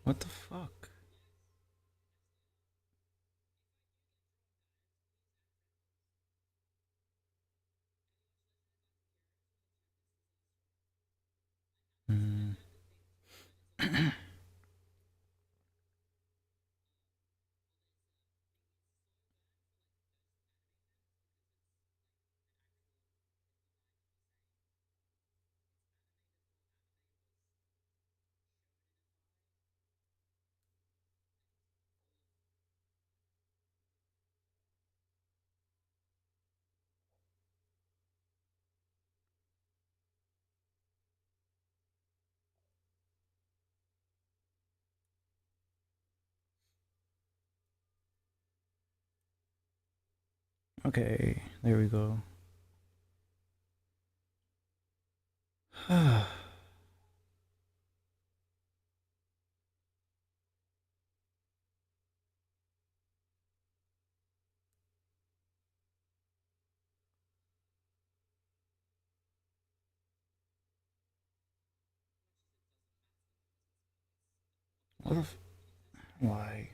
What the fuck? Mm. Okay, there we go. What the why?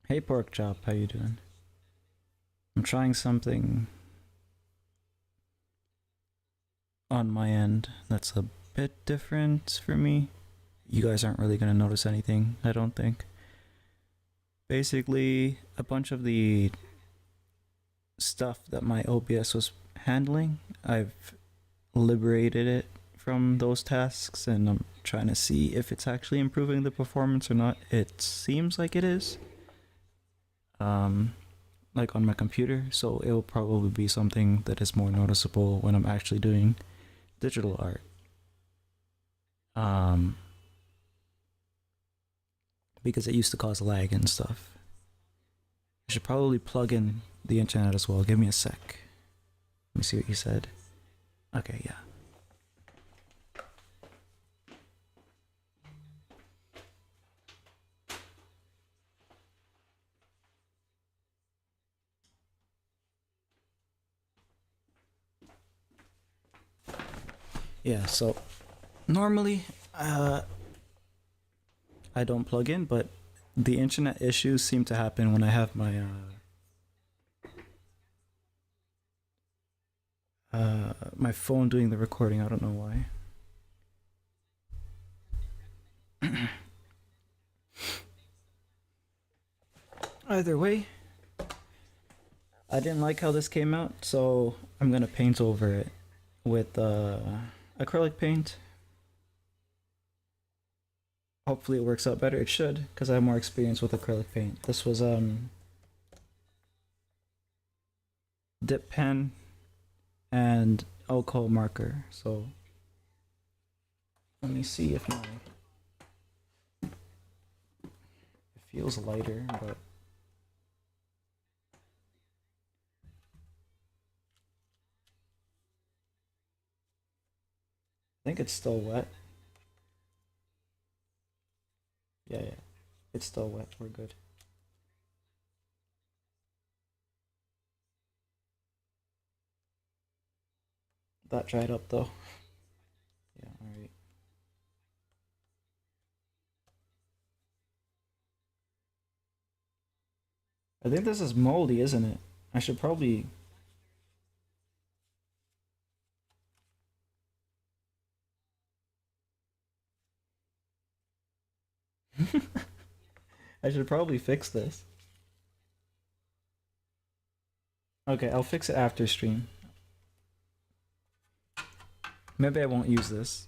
Hey pork chop, how you doing? I'm trying something on my end that's a bit different for me. You guys aren't really gonna notice anything, I don't think. Basically, a bunch of the stuff that my OBS was handling, I've liberated it from those tasks and I'm trying to see if it's actually improving the performance or not. It seems like it is. Um, like on my computer, so it'll probably be something that is more noticeable when I'm actually doing digital art. Um, because it used to cause lag and stuff. I should probably plug in the internet as well. Give me a sec. Let me see what you said. Okay, yeah. Yeah, so normally I don't plug in, but the internet issues seem to happen when I have my phone doing the recording. I don't know why. Either way, I didn't like how this came out, so I'm gonna paint over it with acrylic paint. Hopefully it works out better. It should, because I have more experience with acrylic paint. This was dip pen and alcohol marker. So let me see if my it feels lighter, but I think it's still wet. Yeah, yeah, it's still wet. We're good. That dried up though. I think this is moldy, isn't it? I should probably. I should probably fix this. Okay, I'll fix it after stream. Maybe I won't use this.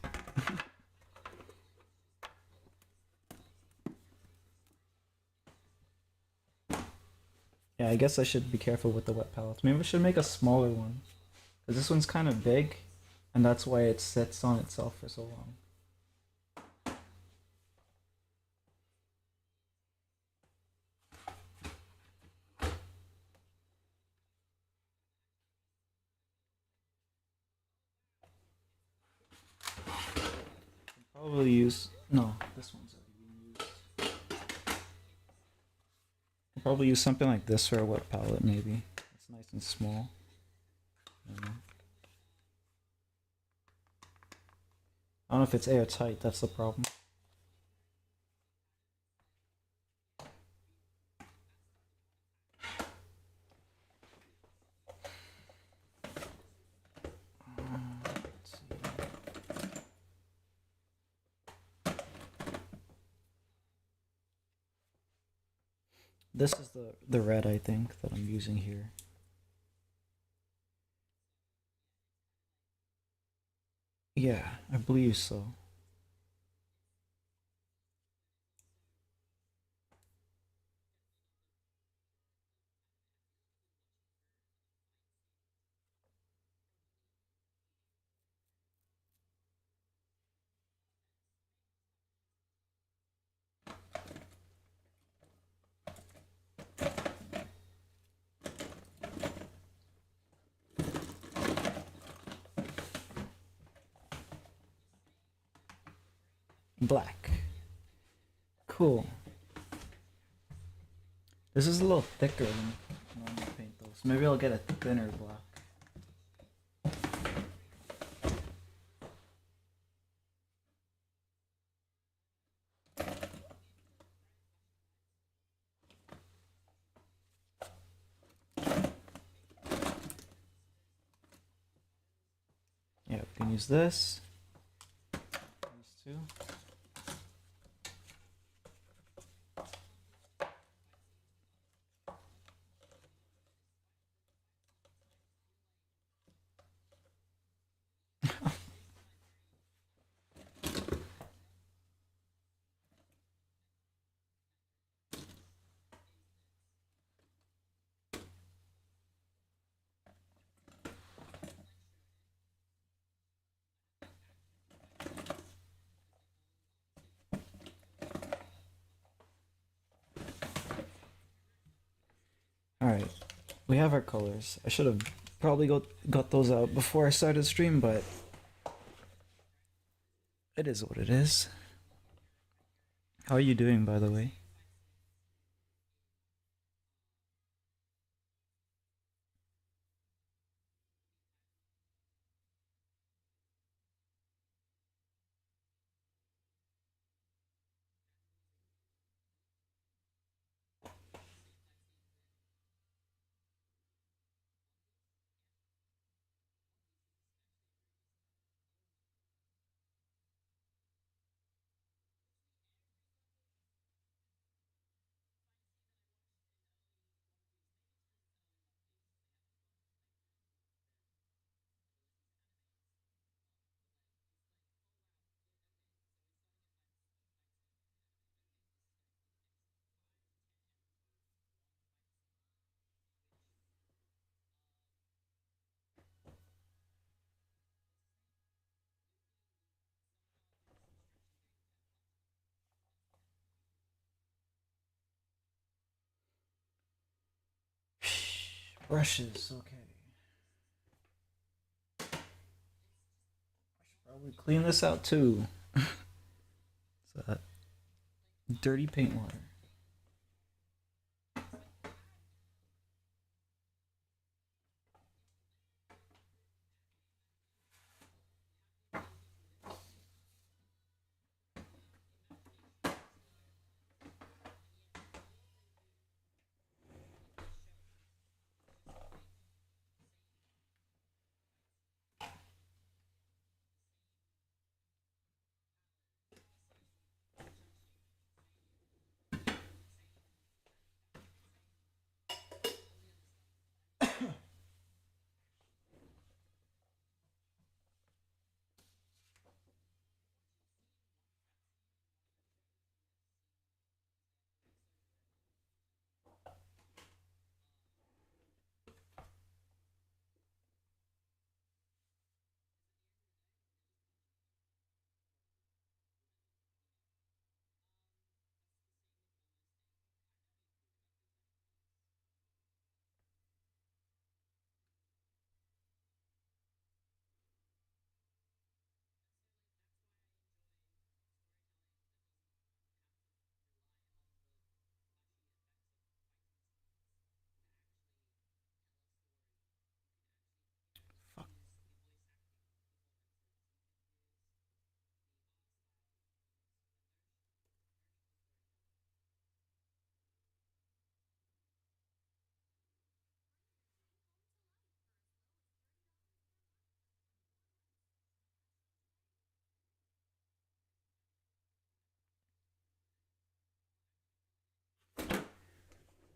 Yeah, I guess I should be careful with the wet palettes. Maybe I should make a smaller one. Because this one's kind of big, and that's why it sits on itself for so long. Probably use. No, this one's already been used. I'll probably use something like this for a wet palette, maybe. It's nice and small. I don't know if it's airtight, that's the problem. This is the red, I think, that I'm using here. Yeah, I believe so. Black. Cool. This is a little thicker than normal paint though, so maybe I'll get a thinner black. Yeah, we can use this. These two. Alright, we have our colors. I should have probably got those out before I started stream, but it is what it is. How are you doing, by the way? Brushes, okay. Probably clean this out too. It's dirty paint water.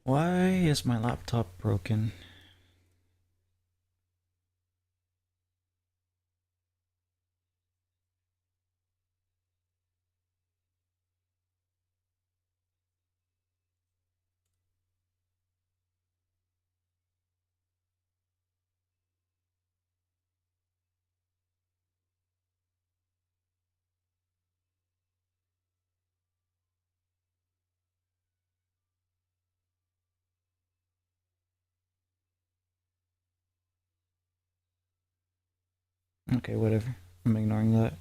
Why is my laptop broken? Okay, whatever. I'm ignoring that.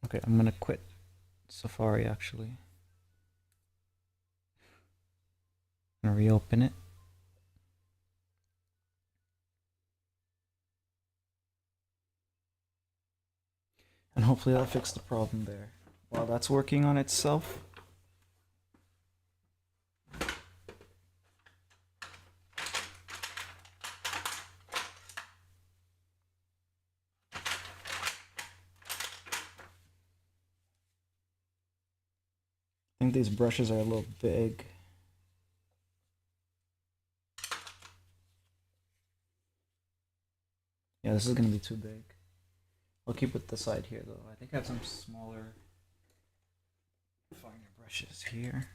Okay, I'm gonna quit Safari actually. I'm gonna reopen it. And hopefully that'll fix the problem there. While that's working on itself, I think these brushes are a little big. Yeah, this is gonna be too big. I'll keep it the side here though. I think I have some smaller, finer brushes here.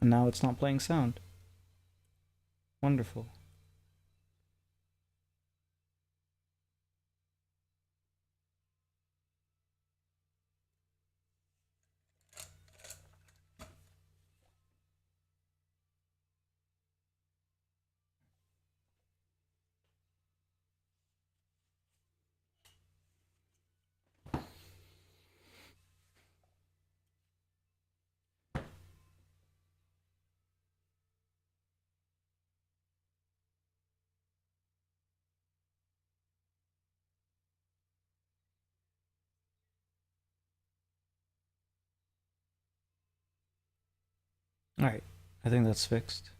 And now it's not playing sound. Wonderful. Alright, I think that's fixed.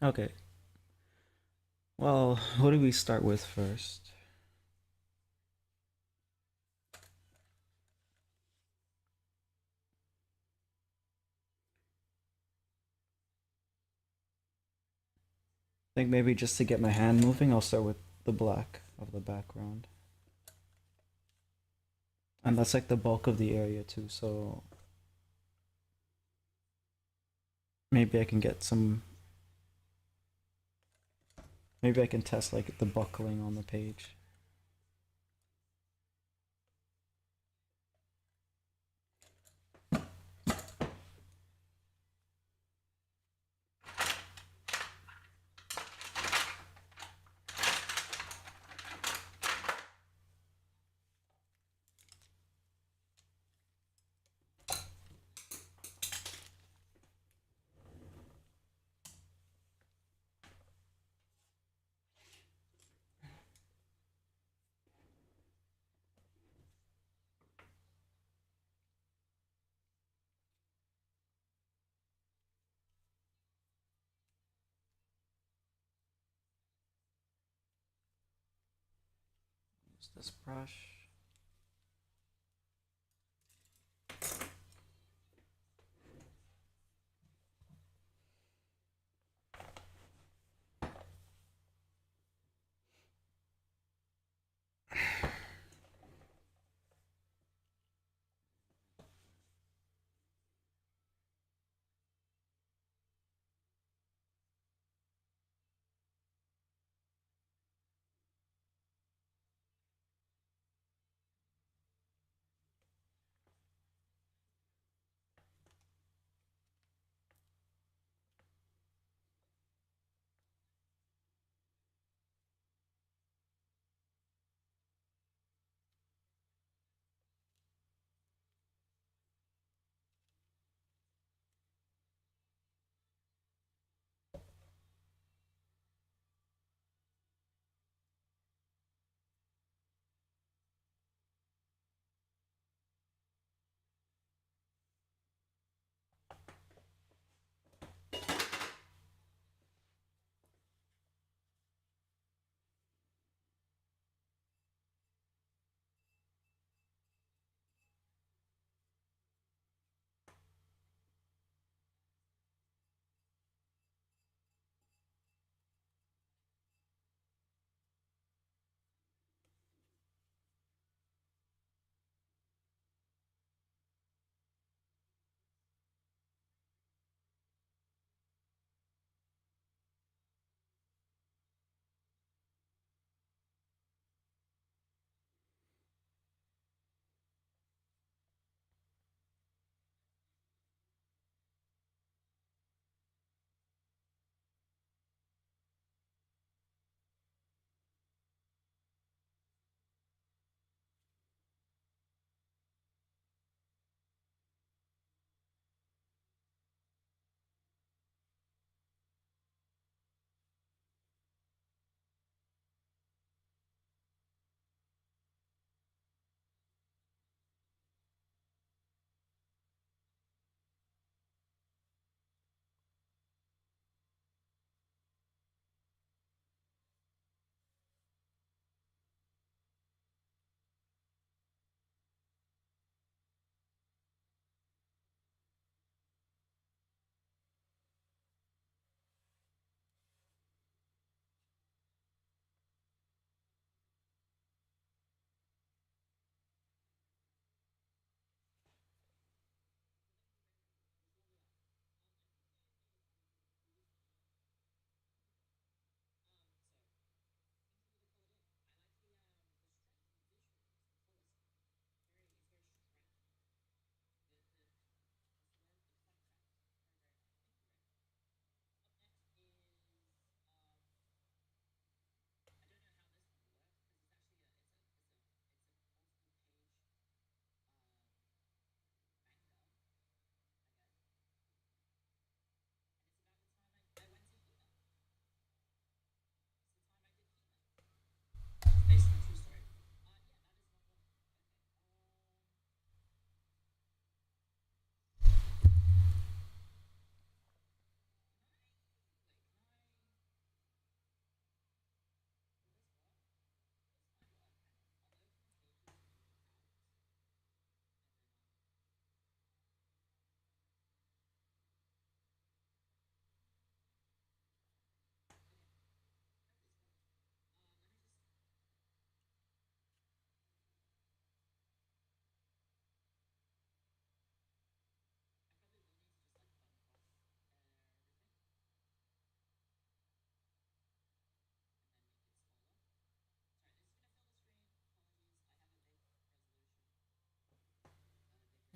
Okay, well, what do we start with first? I think maybe just to get my hand moving, I'll start with the black of the background. And that's like the bulk of the area too, so maybe I can get some. Maybe I can test like the buckling on the page. Use this brush.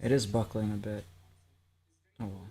It is buckling a bit. Oh well.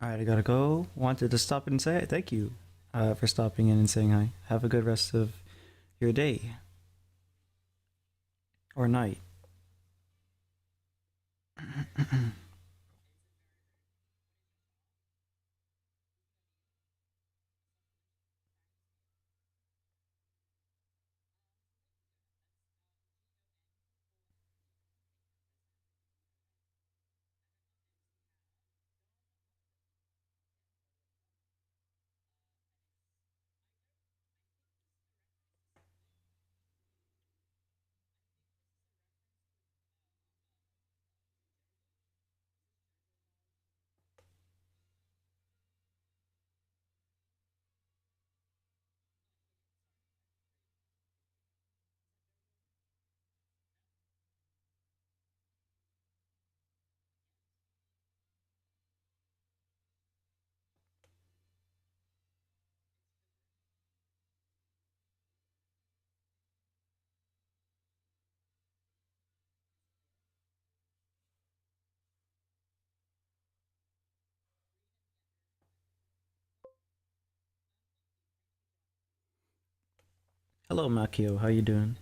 All right, I gotta go. Wanted to stop and say thank you for stopping in and saying hi. Have a good rest of your day or night. Hello, Makio. How you doing?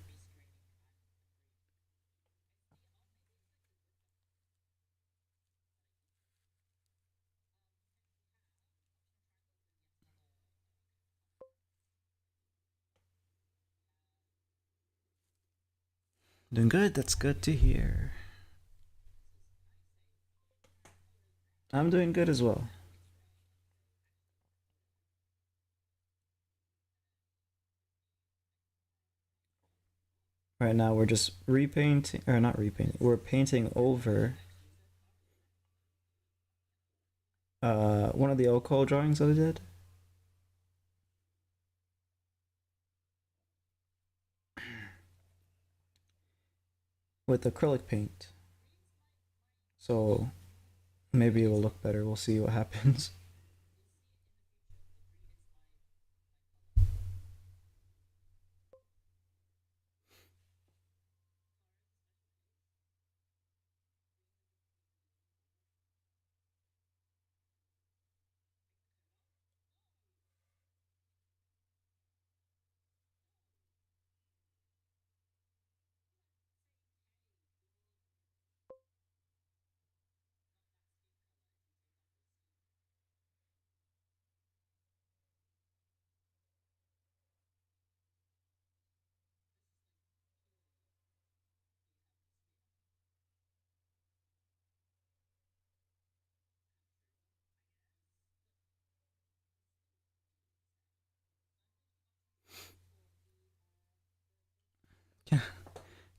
Doing good. That's good to hear. I'm doing good as well. Right now, we're just repainting, or not repainting. We're painting over one of the Oko drawings that I did with acrylic paint. So maybe it will look better. We'll see what happens.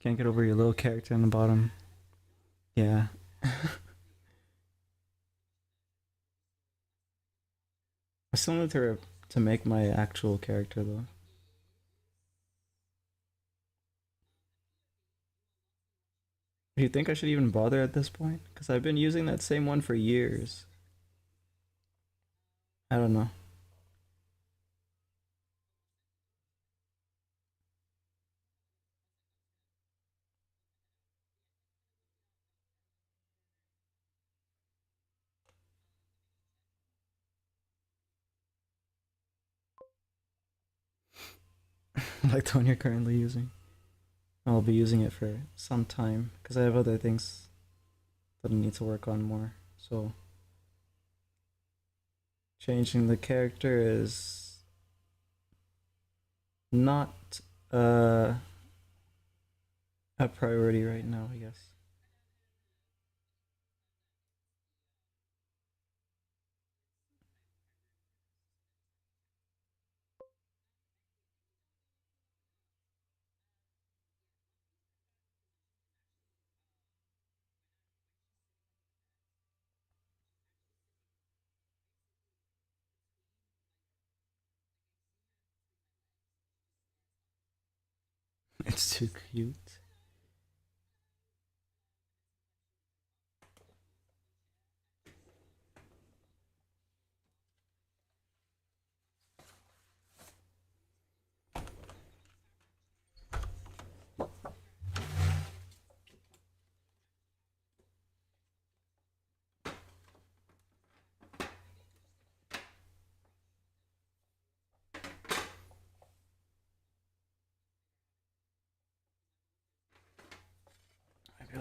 Can't get over your little character in the bottom. Yeah. I still need to make my actual character though. Do you think I should even bother at this point? Because I've been using that same one for years. I don't know. Like the one you're currently using. I'll be using it for some time because I have other things that I need to work on more. So changing the character is not uh, a priority right now, I guess. It's too cute.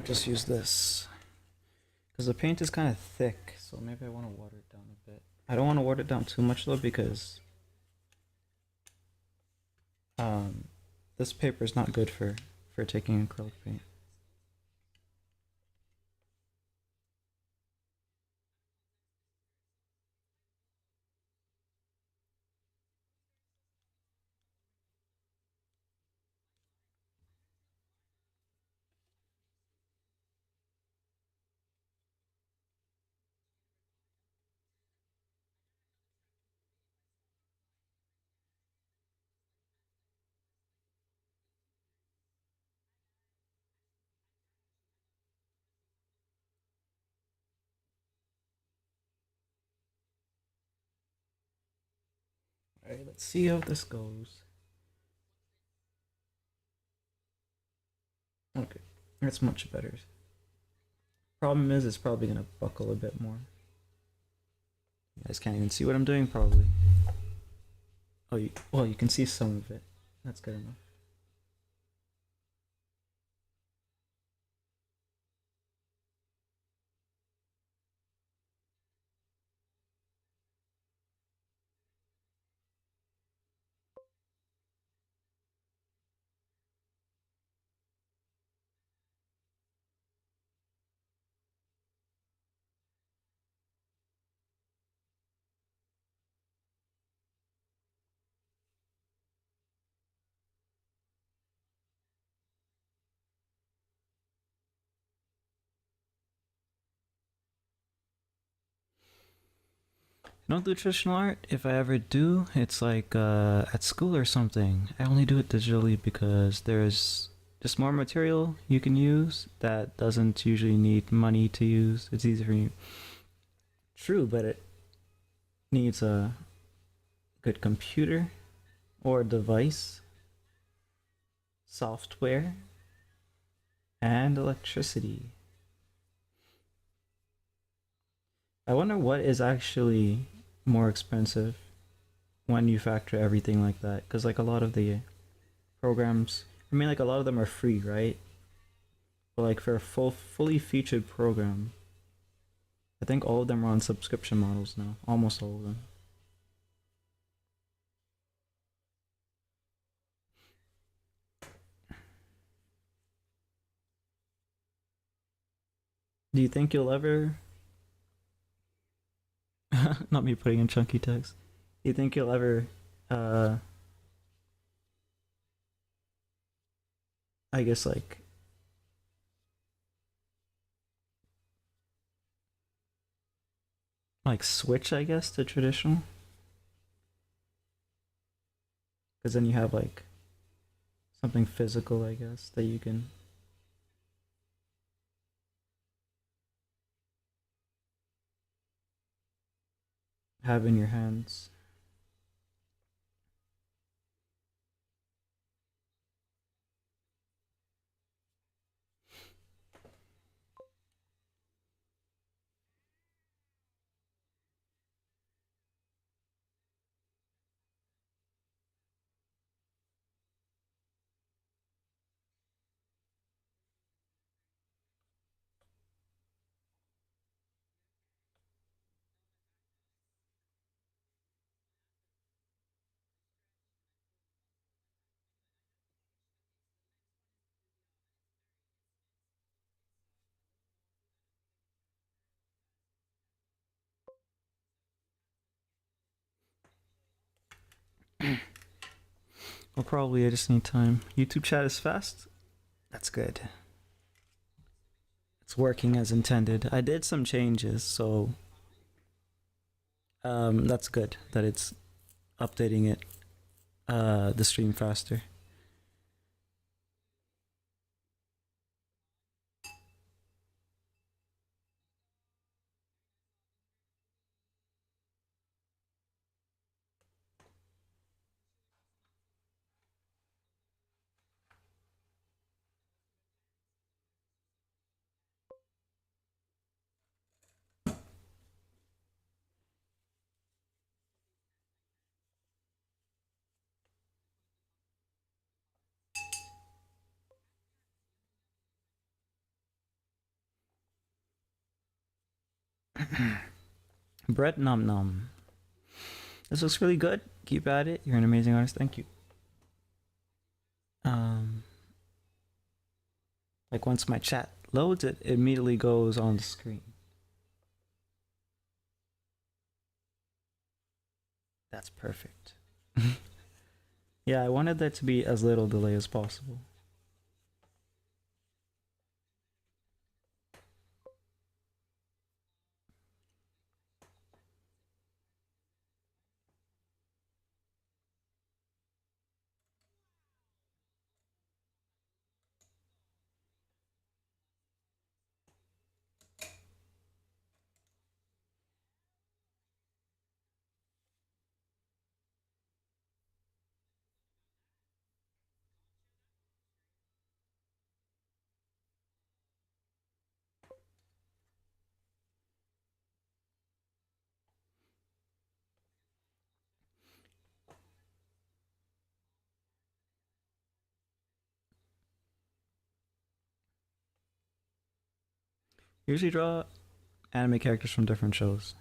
I'll just use this because the paint is kind of thick, so maybe I want to water it down a bit. I don't want to water it down too much though because um, this paper is not good for taking acrylic paint. All right, let's see how this goes. Okay, that's much better. Problem is, it's probably gonna buckle a bit more. You guys can't even see what I'm doing, probably. Oh, well, you can see some of it. That's good enough. I don't do traditional art. If I ever do, it's like at school or something. I only do it digitally because there's just more material you can use that doesn't usually need money to use. It's easy for you. True, but it needs a good computer or device, software, and electricity. I wonder what is actually more expensive when you factor everything like that. Because, like, a lot of the programs, I mean, like, a lot of them are free, right? But, like, for a fully featured program, I think all of them are on subscription models now. Almost all of them. Do you think you'll ever. Not me putting in chunky text. Do you think you'll ever, uh, I guess, like switch, I guess, to traditional? Because then you have, like, something physical, I guess, that you can have in your hands. Well, probably I just need time. YouTube chat is fast. That's good. It's working as intended. I did some changes, so that's good that it's updating it the stream faster. Brett Num Num. This looks really good. Keep at it. You're an amazing artist. Thank you. Um, like once my chat loads, it immediately goes on the screen. That's perfect. Yeah, I wanted there to be as little delay as possible. Usually draw anime characters from different shows.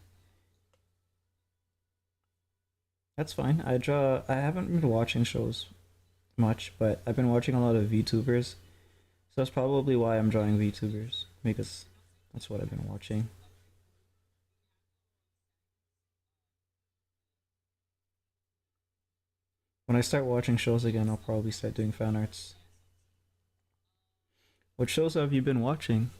That's fine. I draw. I haven't been watching shows much, but I've been watching a lot of VTubers. So that's probably why I'm drawing VTubers, because that's what I've been watching. When I start watching shows again, I'll probably start doing fan arts. What shows have you been watching?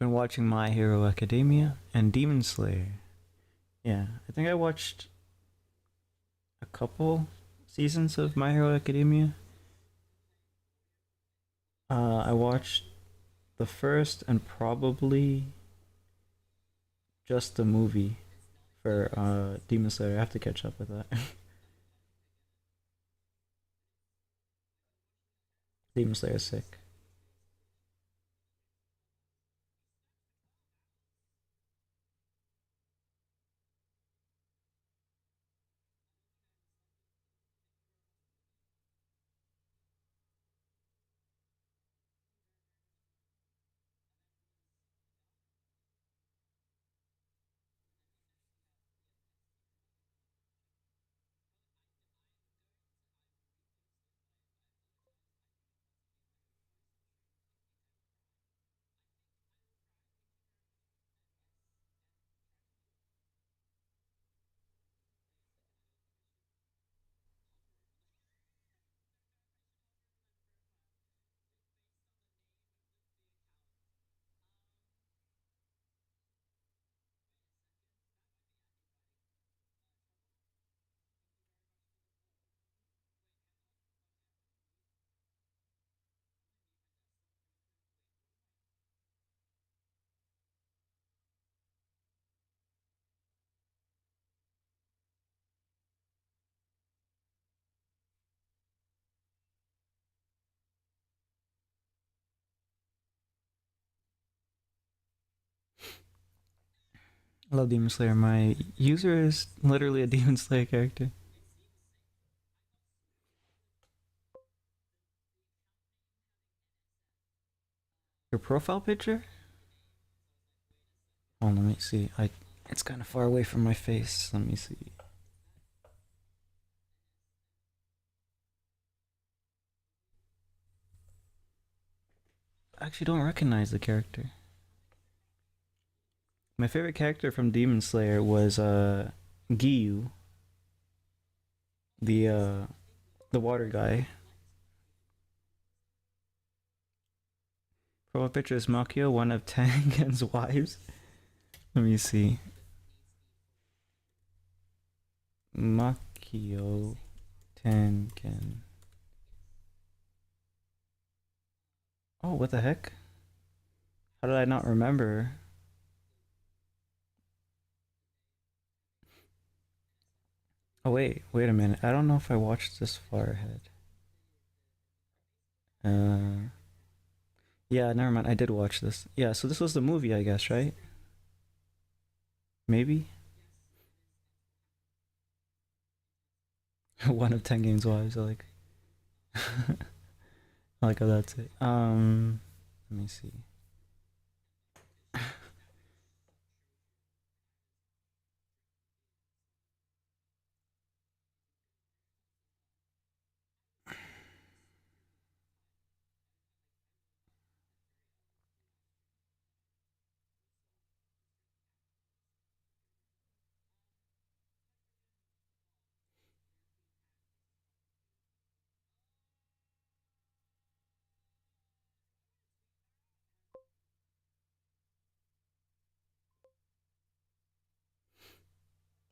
Been watching My Hero Academia and Demon Slayer. Yeah, I think I watched a couple seasons of My Hero Academia. I watched the first and probably just the movie for Demon Slayer. I have to catch up with that. Demon Slayer is sick. I love Demon Slayer. My user is literally a Demon Slayer character. Your profile picture? Oh, let me see. It's kind of far away from my face. Let me see. actually don't recognize the character. My favorite character from Demon Slayer was Giyu, the uh the water guy. Profile picture is Makio, one of Tengen's wives. Let me see. Makio Tengen. Oh, what the heck? How did I not remember? Oh wait a minute. I don't know if I watched this far ahead. Uh, yeah, never mind. I did watch this. Yeah, so this was the movie, I guess, right? Maybe one of Tengen's wives. I like how that's it. Let me see.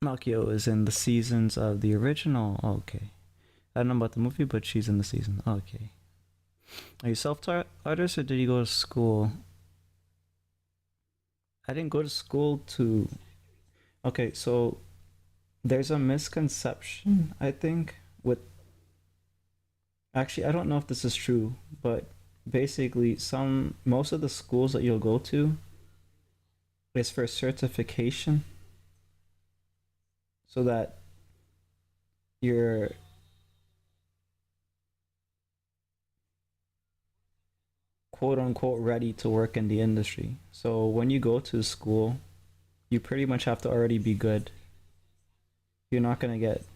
Makio is in the seasons of the original. Okay. I don't know about the movie, but she's in the season. Okay. Are you self-taught artist or did you go to school? I didn't go to school to. Okay, so there's a misconception, I think, with. Actually, I don't know if this is true, but basically, most of the schools that you'll go to is for certification so that you're quote unquote ready to work in the industry. So when you go to school, you pretty much have to already be good. You're not gonna get,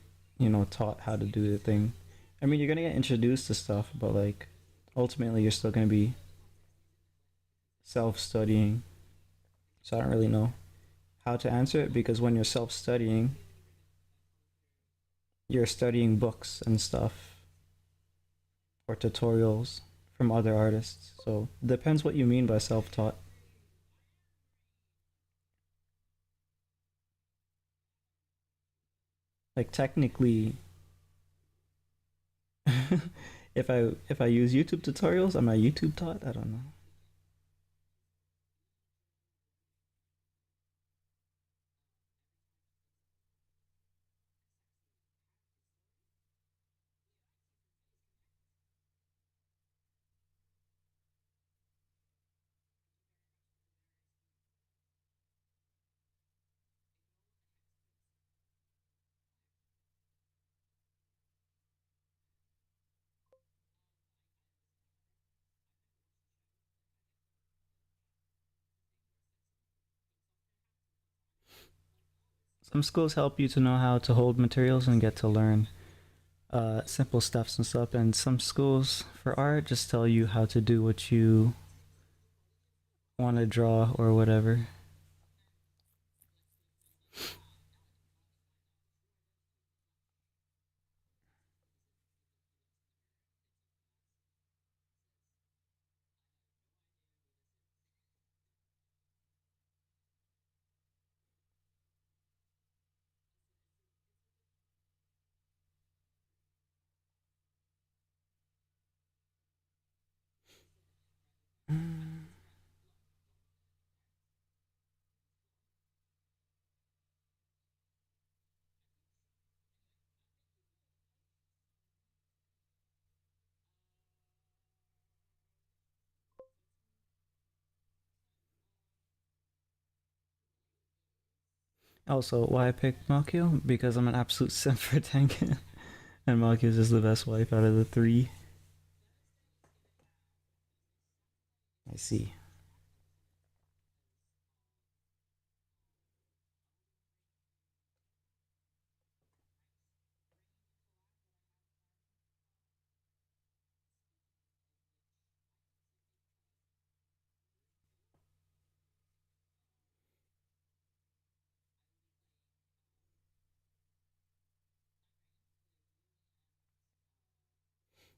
taught how to do the thing. I mean, you're gonna get introduced to stuff, but like, ultimately, you're still gonna be self-studying. So I don't really know how to answer it because when you're self-studying, you're studying books and stuff or tutorials from other artists. So it depends what you mean by self-taught. Like technically, if I use YouTube tutorials, am I YouTube taught? I don't know. Some schools help you to know how to hold materials and get to learn simple stuffs and stuff, and some schools for art just tell you how to do what you want to draw or whatever. Also, why I picked Malkio? Because I'm an absolute simp for Tengen, and Malkio is the best wife out of the three. I see.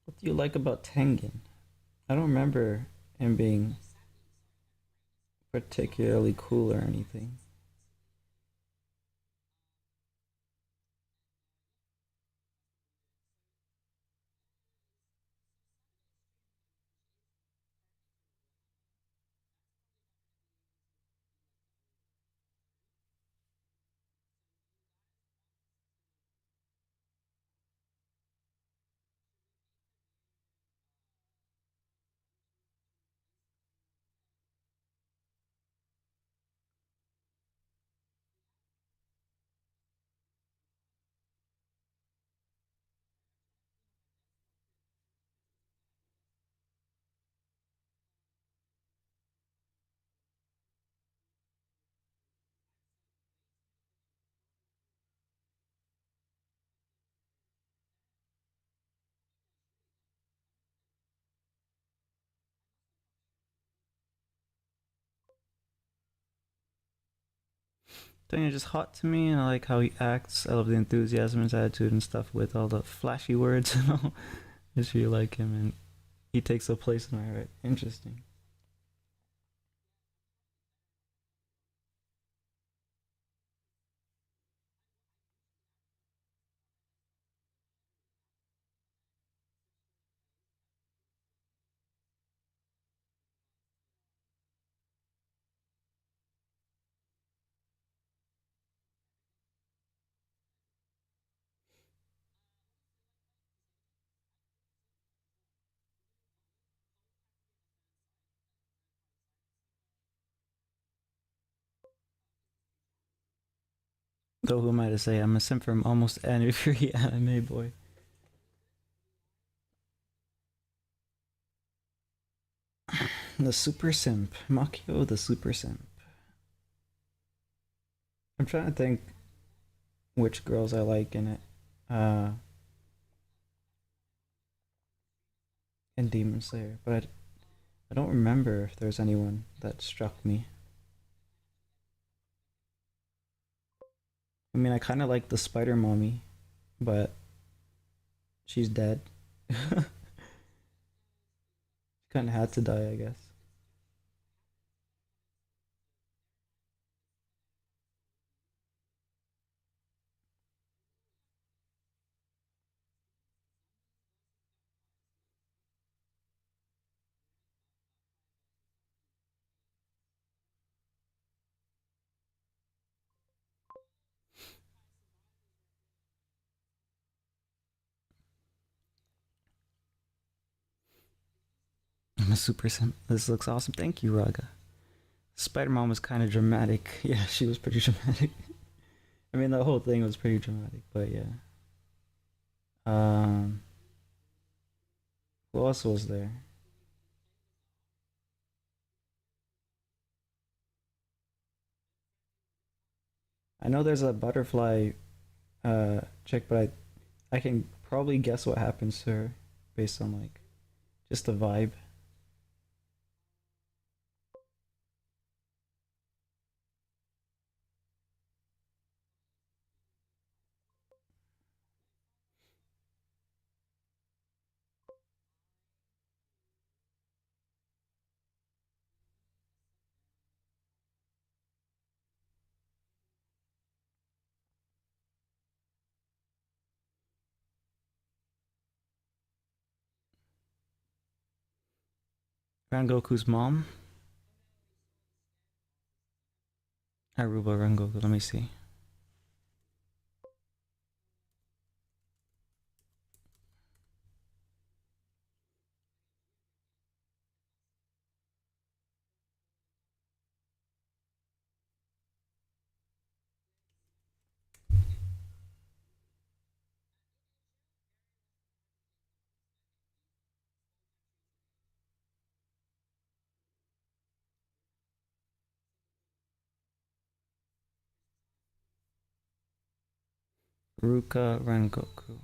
What do you like about Tengen? I don't remember him being particularly cool or anything. Thing is just hot to me, and I like how he acts. I love the enthusiasm, his attitude, and stuff with all the flashy words and all. I just really like him, and he takes a place in my heart. Interesting. Though who am I to say? I'm a simp from almost every anime boy. The super simp, Makio, the super simp. I'm trying to think which girls I like in it. Uh, in Demon Slayer, but I don't remember if there's anyone that struck me. I mean, I kind of like the Spider Mommy, but she's dead. She kind of had to die, I guess. I'm a super simp. This looks awesome. Thank you, Raga. Spider Mom was kind of dramatic. Yeah, she was pretty dramatic. I mean, the whole thing was pretty dramatic, but yeah. Um, who else was there? I know there's a butterfly chick, but I can probably guess what happens to her based on like just the vibe. Rangoku's mom, Aruba Rangoku. Let me see. Ruka Rangoku.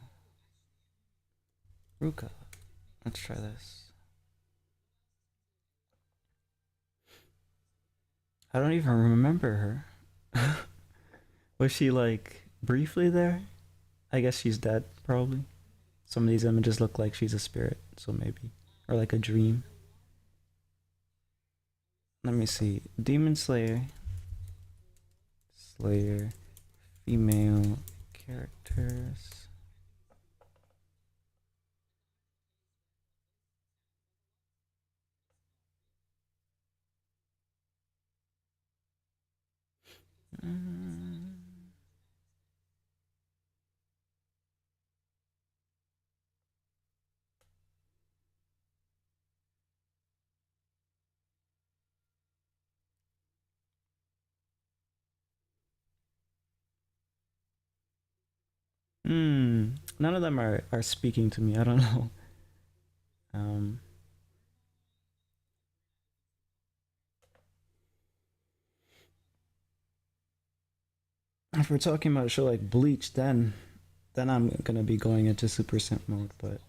Ruka. Let's try this. I don't even remember her. Was she like briefly there? I guess she's dead, probably. Some of these images look like she's a spirit, so maybe, or like a dream. Let me see. Demon Slayer, Slayer, female characters. Mm. None of them are speaking to me. I don't know. Um, if we're talking about a show like Bleach, then I'm gonna be going into Super Simp mode. But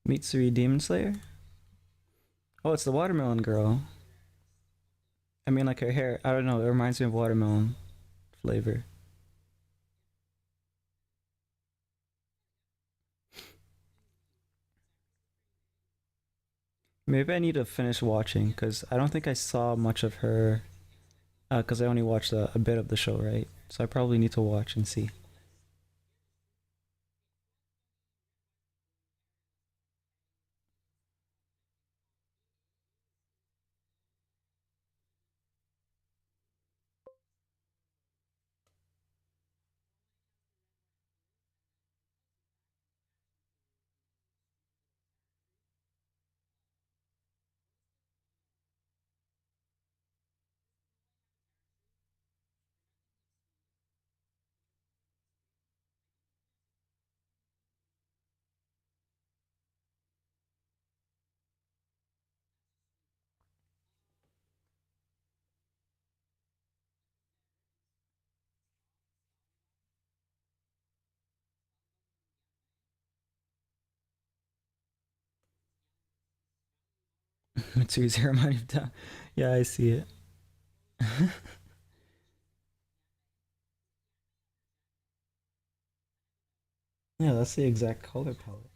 Mitsuri Demon Slayer. Oh, it's the watermelon girl. I mean, like her hair. I don't know. It reminds me of watermelon flavor. Maybe I need to finish watching because I don't think I saw much of her. Because I only watched a bit of the show, right? So I probably need to watch and see. Mitsuri Zero Mind of Down. Yeah, I see it. Yeah, that's the exact color palette.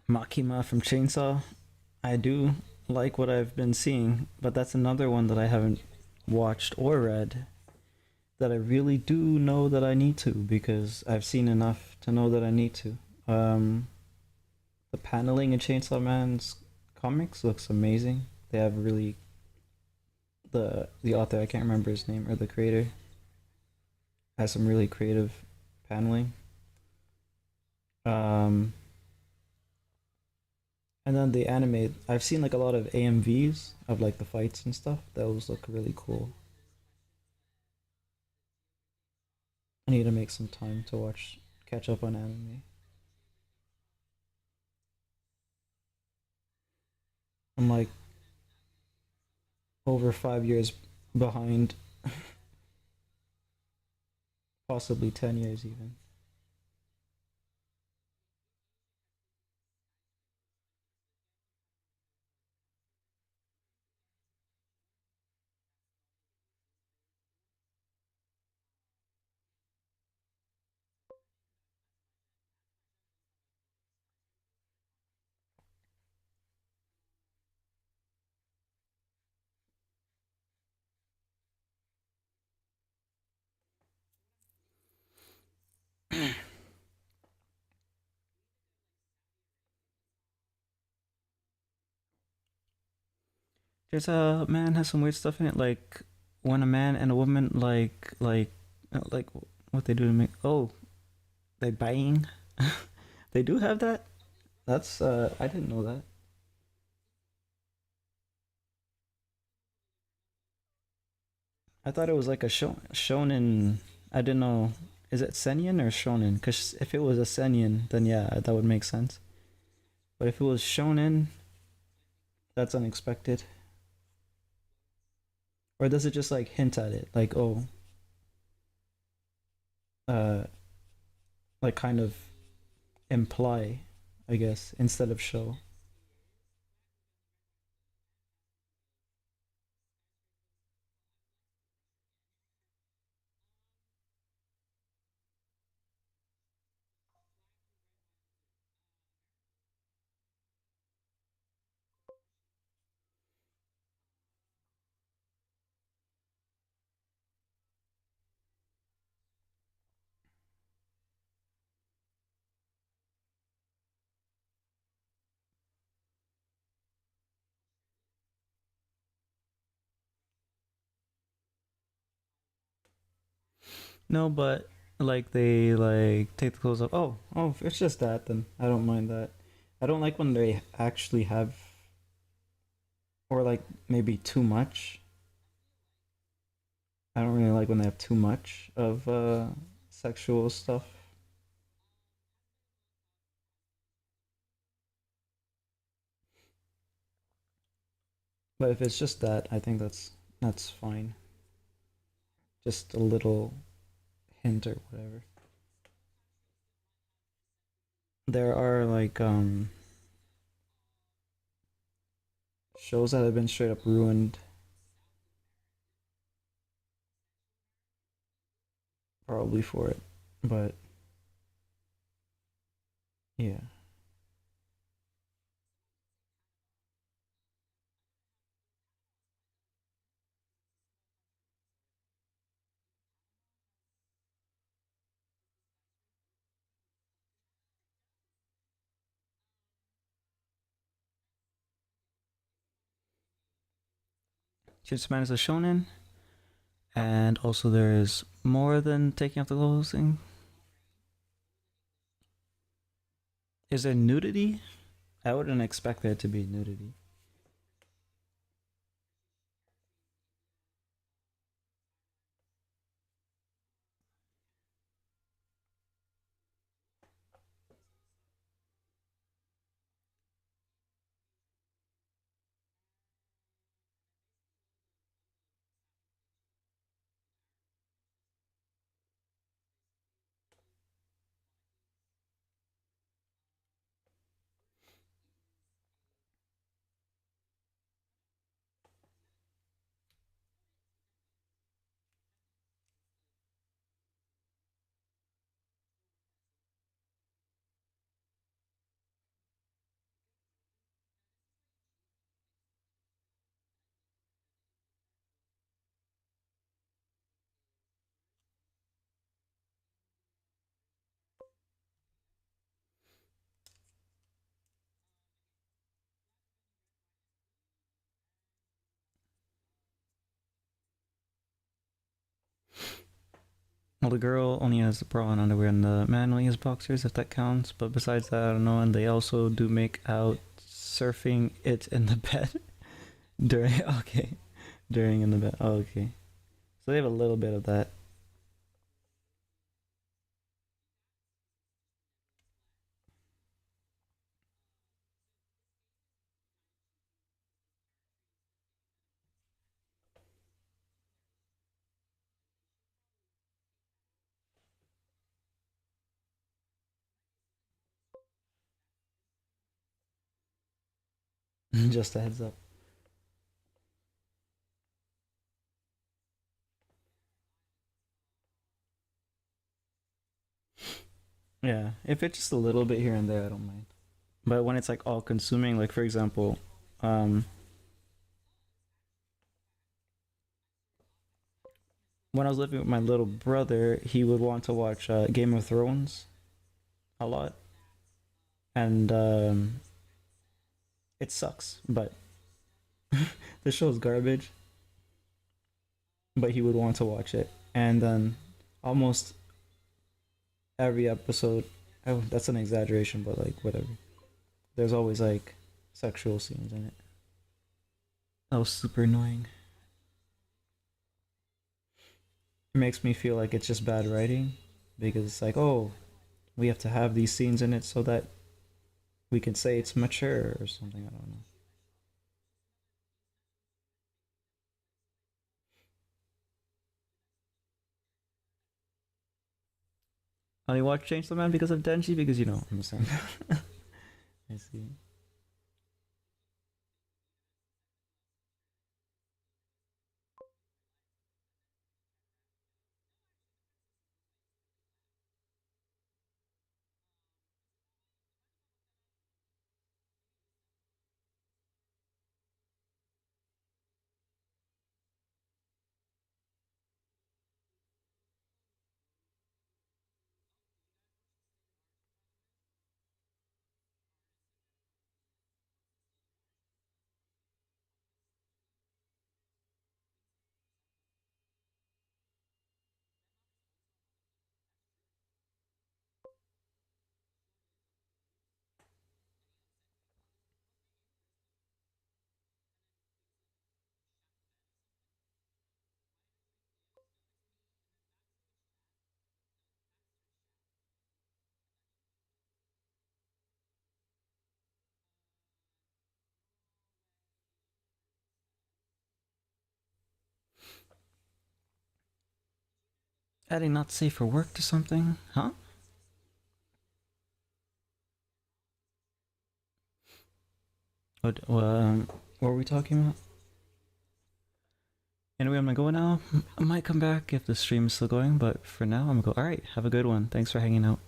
Makima from Chainsaw. I do like what I've been seeing, but that's another one that I haven't watched or read that I really do know that I need to because I've seen enough to know that I need to. Um, the paneling in Chainsaw Man's comics looks amazing. They have really the author, I can't remember his name, or the creator. has some really creative paneling. Um, and then the anime, I've seen like a lot of AMVs of like the fights and stuff. Those look really cool. I need to make some time to catch up on anime. I'm like over 5 years behind, possibly 10 years even. There's a man has some weird stuff in it, like when a man and a woman like what they do to me. Oh, they bang. They do have that. That's I didn't know that. I thought it was like a shonen. I didn't know. Is it seinen or shonen? Because if it was a seinen, then yeah, that would make sense. But if it was shonen, that's unexpected. Or does it just like hint at it, like oh, uh, like kind of imply, I guess, instead of show. No, but like they like take the clothes off. Oh, if it's just that, then I don't mind that. I don't like when they actually have, or like maybe too much. I don't really like when they have too much of sexual stuff. But if it's just that, I think that's fine. Just a little hint or whatever. There are like shows that have been straight up ruined probably for it. But yeah. Chainsaw Man is a shonen, and also there is more than taking off the clothing. Is there nudity? I wouldn't expect there to be nudity. Well, the girl only has bra and underwear, and the man only has boxers, if that counts. But besides that, I don't know. And they also do make out surfing it in the bed during. Okay, during in the bed. Oh, okay, so they have a little bit of that. Just a heads up. Yeah, if it's just a little bit here and there, I don't mind. But when it's like all consuming, like for example, um, when I was living with my little brother, he would want to watch Game of Thrones a lot, and it sucks. But the show's garbage. But he would want to watch it, and then almost every episode. Oh, that's an exaggeration, but like whatever. There's always like sexual scenes in it. That was super annoying. It makes me feel like it's just bad writing because it's like, oh, we have to have these scenes in it so that we can say it's mature or something. I don't know. I watched Chainsaw Man because of Denji because I'm saying. I see. Adding not safe for work to something, huh? What were we talking about? Anyway, I'm gonna go now. I might come back if the stream is still going, but for now, I'm gonna go. All right, have a good one. Thanks for hanging out.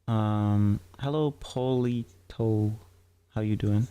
Hello, Polito. How you doing?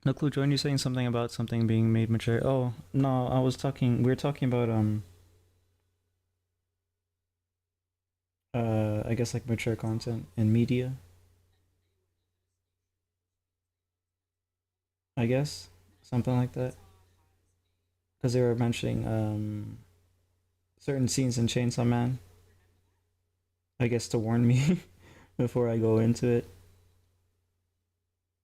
No clue. Join you saying something about something being made mature. Oh no, I was talking. We were talking about I guess like mature content in media. I guess something like that. Because they were mentioning certain scenes in Chainsaw Man. I guess to warn me before I go into it.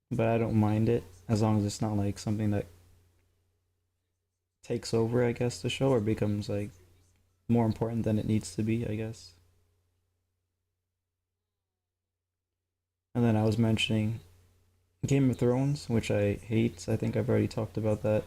But I don't mind it as long as it's not like something that takes over, I guess, the show or becomes like more important than it needs to be, I guess. And then I was mentioning Game of Thrones, which I hate. I think I've already talked about that.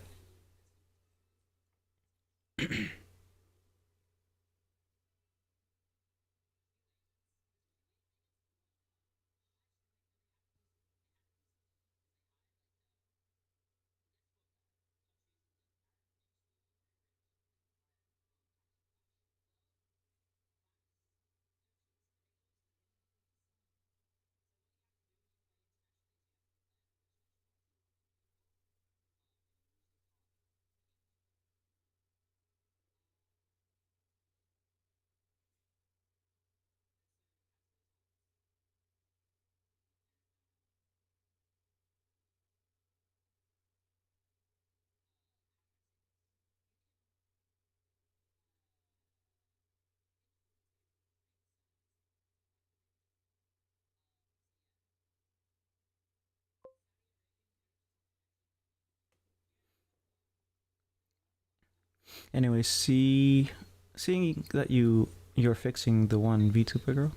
Anyway, seeing that you're fixing the one VTuber girl.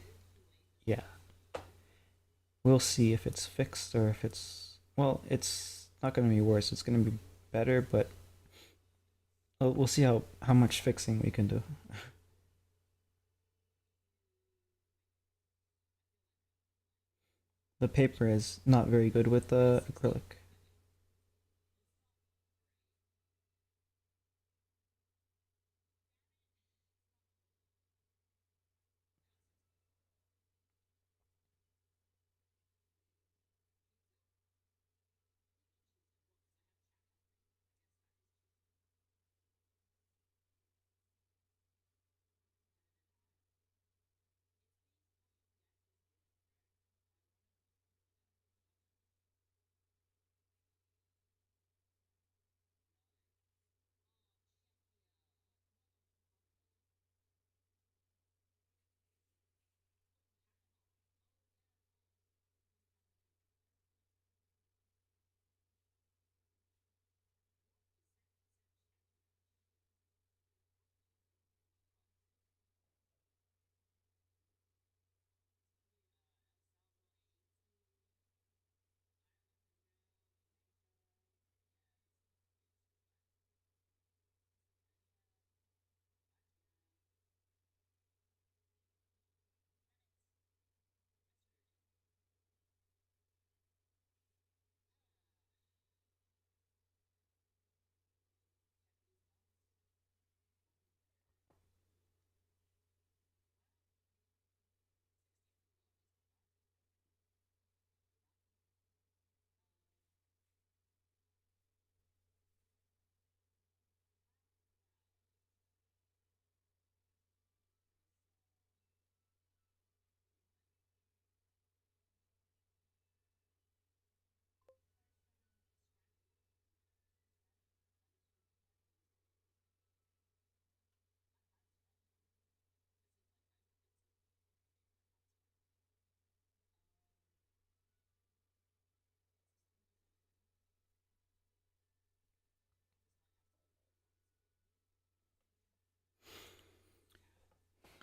Yeah, we'll see if it's fixed or if it's, well, it's not gonna be worse. It's gonna be better, but we'll see how much fixing we can do. The paper is not very good with the acrylic.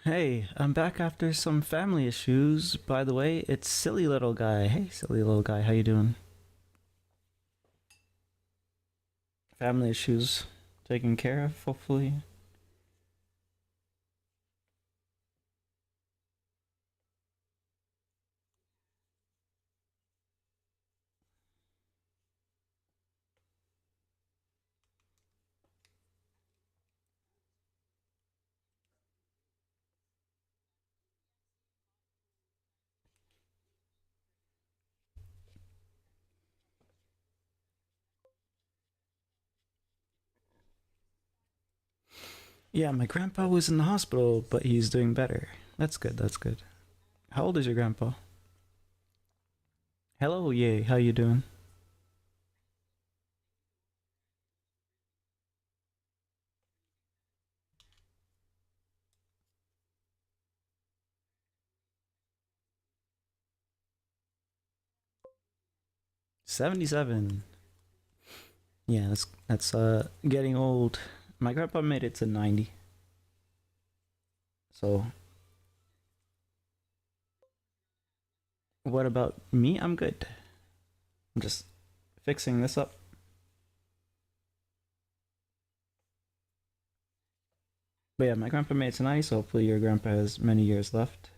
Hey, I'm back after some family issues. By the way, it's silly little guy. Hey, silly little guy, how you doing? Family issues taken care of, hopefully. 'Yeah, my grandpa was in the hospital, but he's doing better. That's good, that's good. How old is your grandpa? Hello, yay, how you doing? 77. Yeah, that's getting old. My grandpa made it to 90. So, What about me? I'm good. I'm just fixing this up. But yeah, my grandpa made tonight, so hopefully your grandpa has many years left.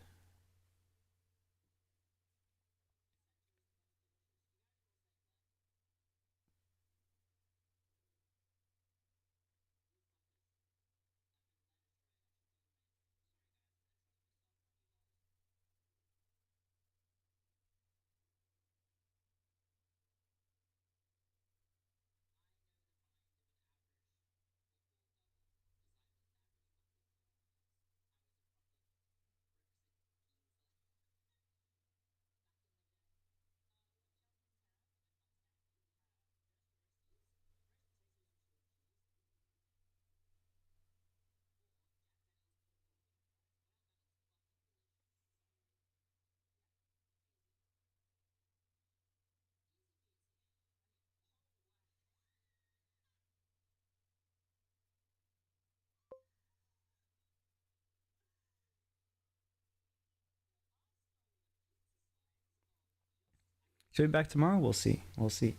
Should be back tomorrow? We'll see. We'll see.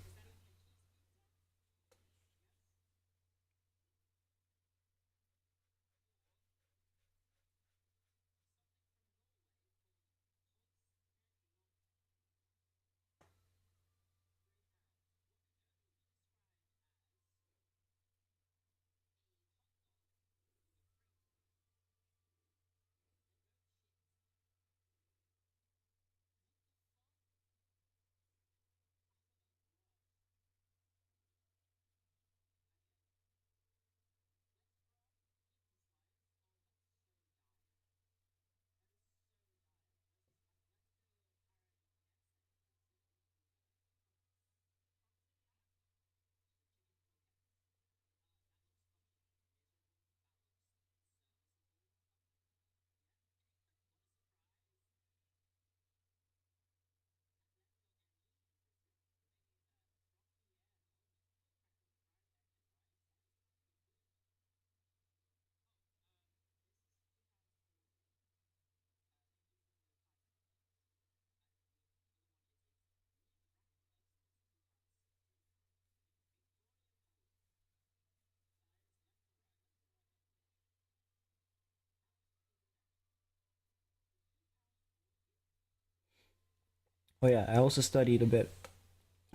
Oh yeah, I also studied a bit.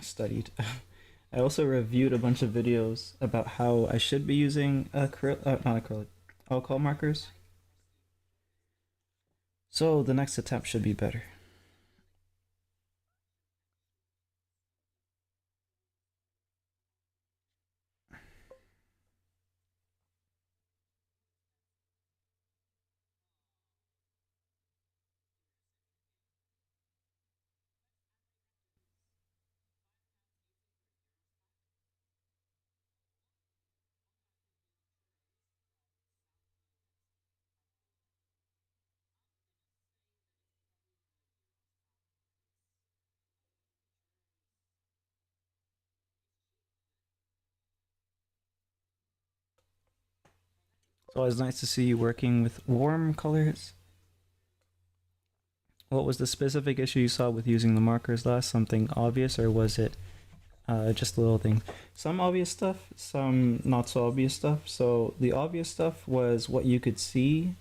Studied. I also reviewed a bunch of videos about how I should be using not acrylic, alcohol markers. So the next attempt should be better. It's always nice to see you working with warm colors. What was the specific issue you saw with using the markers last? Something obvious, or was it just a little thing? Some obvious stuff, some not so obvious stuff. So the obvious stuff was what you could see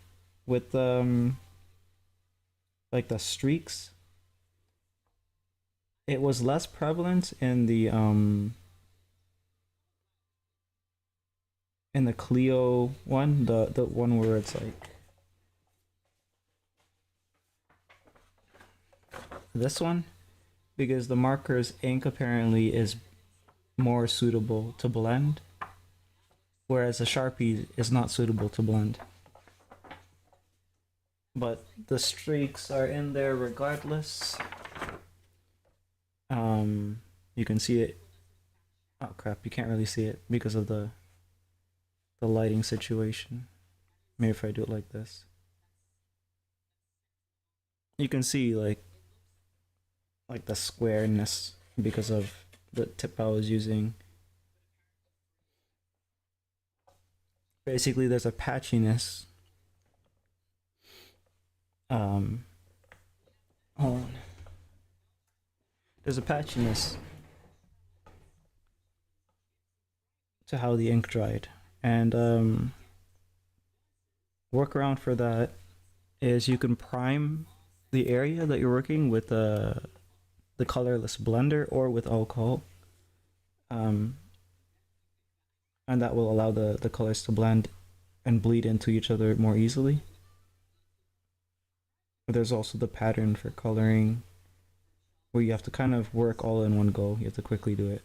with like the streaks. It was less prevalent in the Clio one, the one where it's like this one, because the marker's ink apparently is more suitable to blend, whereas a Sharpie is not suitable to blend. But the streaks are in there regardless. You can see it. Oh crap! You can't really see it because of the lighting situation. Maybe if I do it like this, you can see like the squareness because of the tip I was using. Basically, there's a patchiness. Um, hold on. there's a patchiness to how the ink dried, and workaround for that is you can prime the area that you're working with the colorless blender or with alcohol, um, and that will allow the colors to blend and bleed into each other more easily. There's also the pattern for coloring where you have to kind of work all in one go. You have to quickly do it.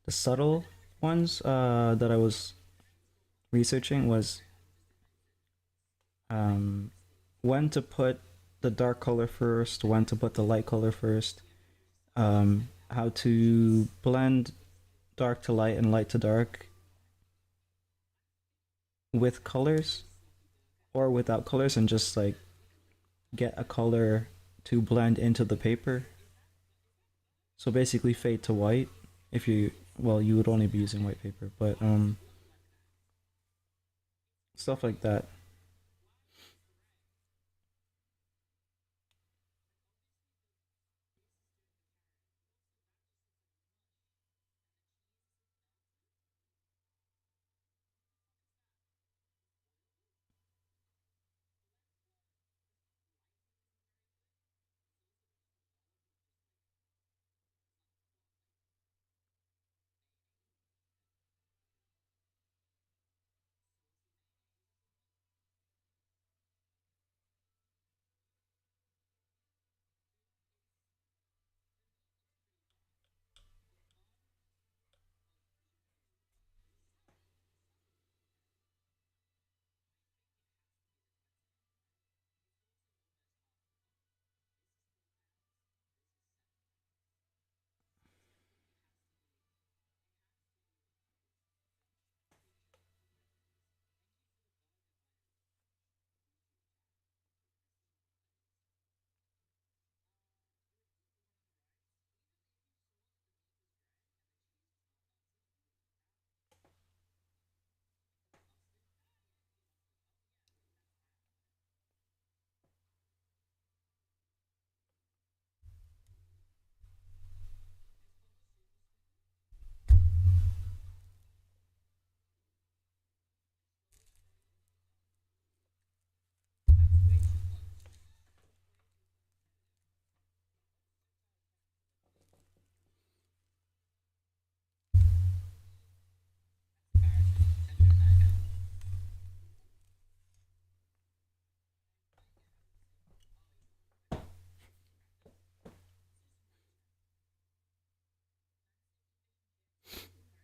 The subtle ones that I was researching was um, when to put the dark color first, when to put the light color first, how to blend dark to light and light to dark with colors or without colors, and just like get a color to blend into the paper. So basically fade to white if you, well, you would only be using white paper, but stuff like that.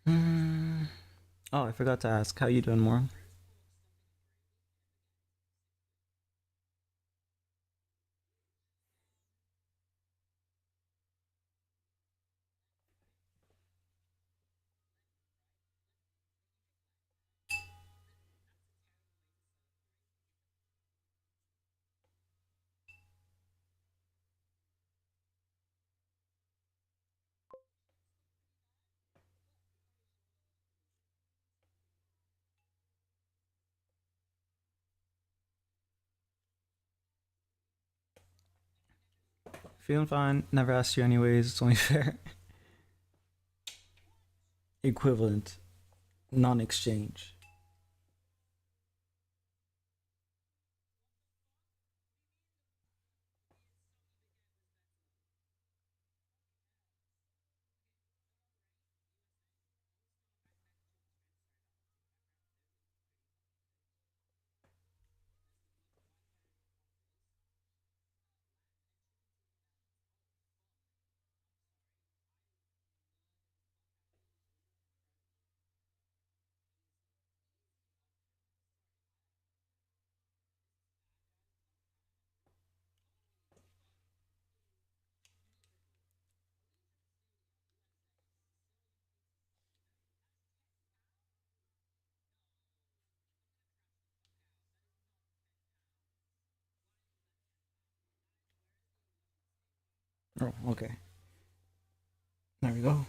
Mm. Oh, I forgot to ask. How you doing, more? Feeling fine. Never asked you anyways. It's only fair. Equivalent. Non-exchange. Oh, okay. There we go.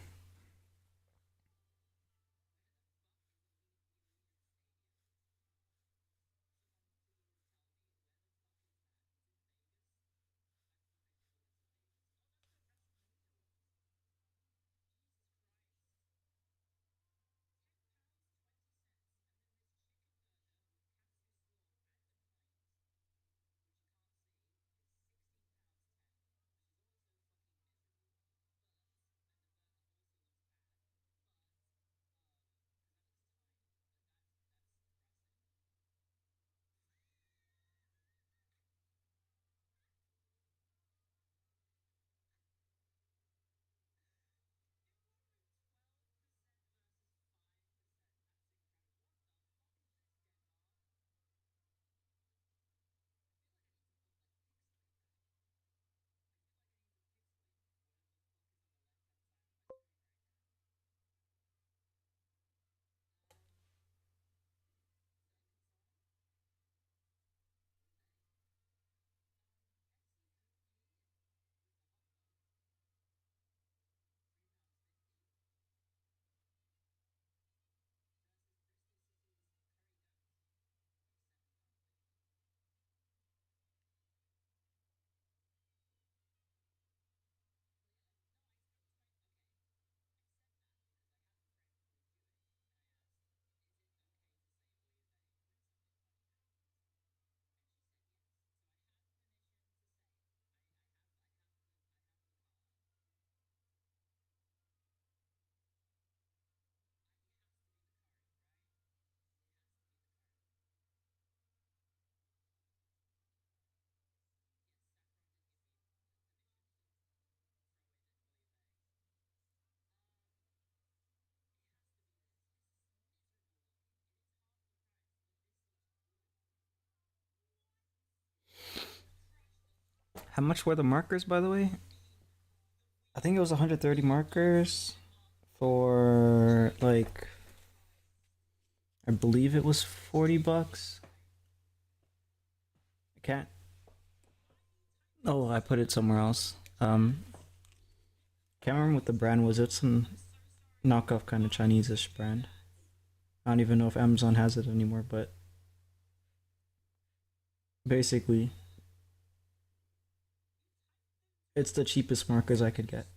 How much were the markers, by the way? I think it was 130 markers for like I believe it was 40 bucks. I can't. Oh, I put it somewhere else. Can't remember what the brand was. It's some knockoff kind of Chinese-ish brand. I don't even know if Amazon has it anymore, but basically, it's the cheapest markers I could get.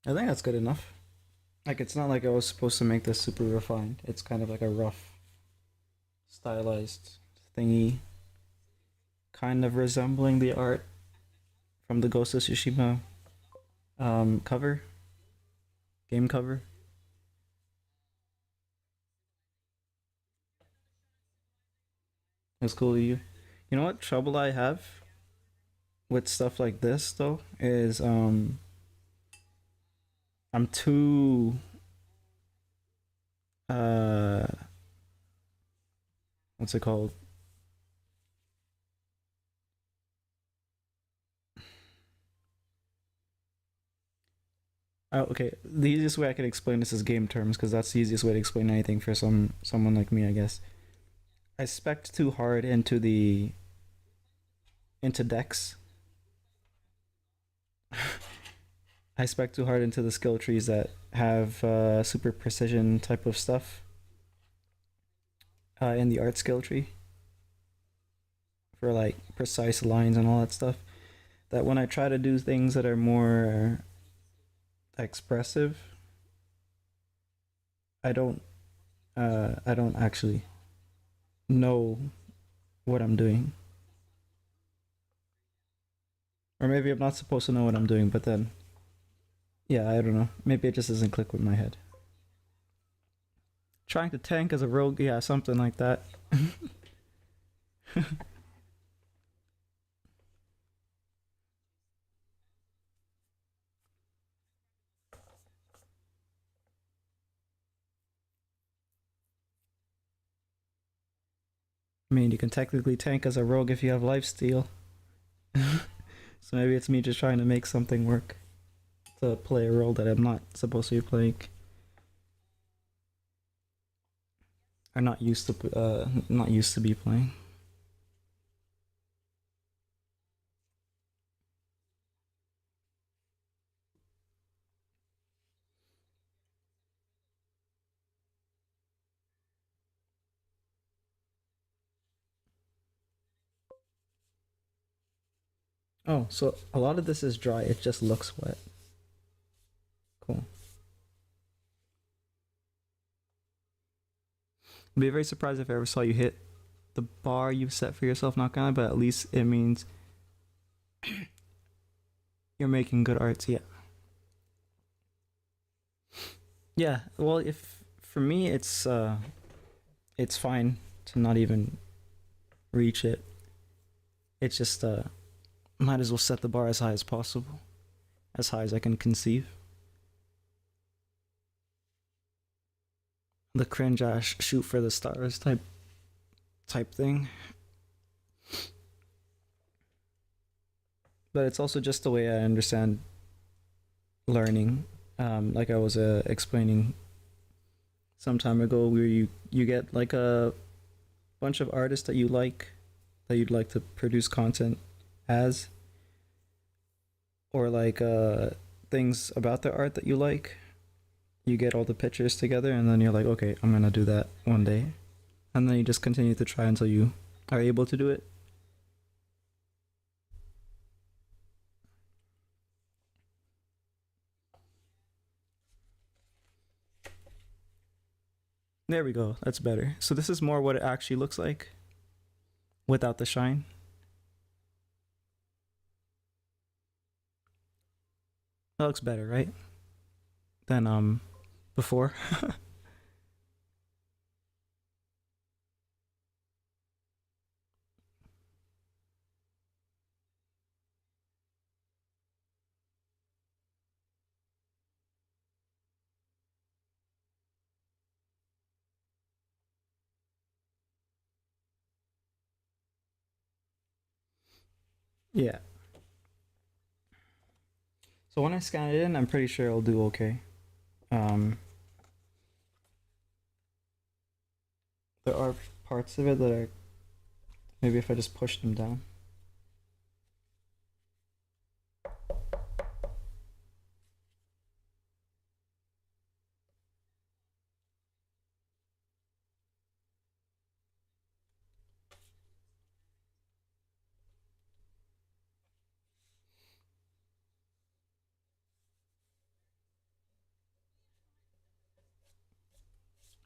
I think that's good enough. Like it's not like I was supposed to make this super refined. It's kind of like a rough, stylized thingy, kind of resembling the art from the Ghost of Tsushima cover, game cover. That's cool. You know what trouble I have with stuff like this though is I'm too uh what's it called? Oh, okay. The easiest way I can explain this is game terms because that's the easiest way to explain anything for someone like me, I guess. I spec too hard into decks. I spec too hard into the skill trees that have super precision type of stuff in the art skill tree for like precise lines and all that stuff. That when I try to do things that are more expressive, I don't actually know what I'm doing. Or maybe I'm not supposed to know what I'm doing, but then yeah, I don't know. Maybe it just doesn't click with my head. Trying to tank as a rogue, yeah, something like that. I mean, you can technically tank as a rogue if you have lifesteal. So maybe it's me just trying to make something work to play a role that I'm not supposed to be playing. Or not used to be playing. Oh, so a lot of this is dry. It just looks wet. Cool. I'd be very surprised if I ever saw you hit the bar you've set for yourself. Not gonna, but at least it means you're making good arts. Yeah. Yeah. Well, if for me, it's fine to not even reach it. It's just might as well set the bar as high as possible, as high as I can conceive. The cringe ash shoot for the stars type thing. But it's also just the way I understand learning. Like I was explaining some time ago, where you get like a bunch of artists that you'd like to produce content as, or like things about their art that you like. You get all the pictures together, and then you're like, okay, I'm gonna do that one day, and then you just continue to try until you are able to do it. There we go. That's better. So this is more what it actually looks like without the shine. That looks better, right? Than before. Yeah. So when I scan it in, I'm pretty sure it'll do okay. Um, there are parts of it that are maybe if I just push them down.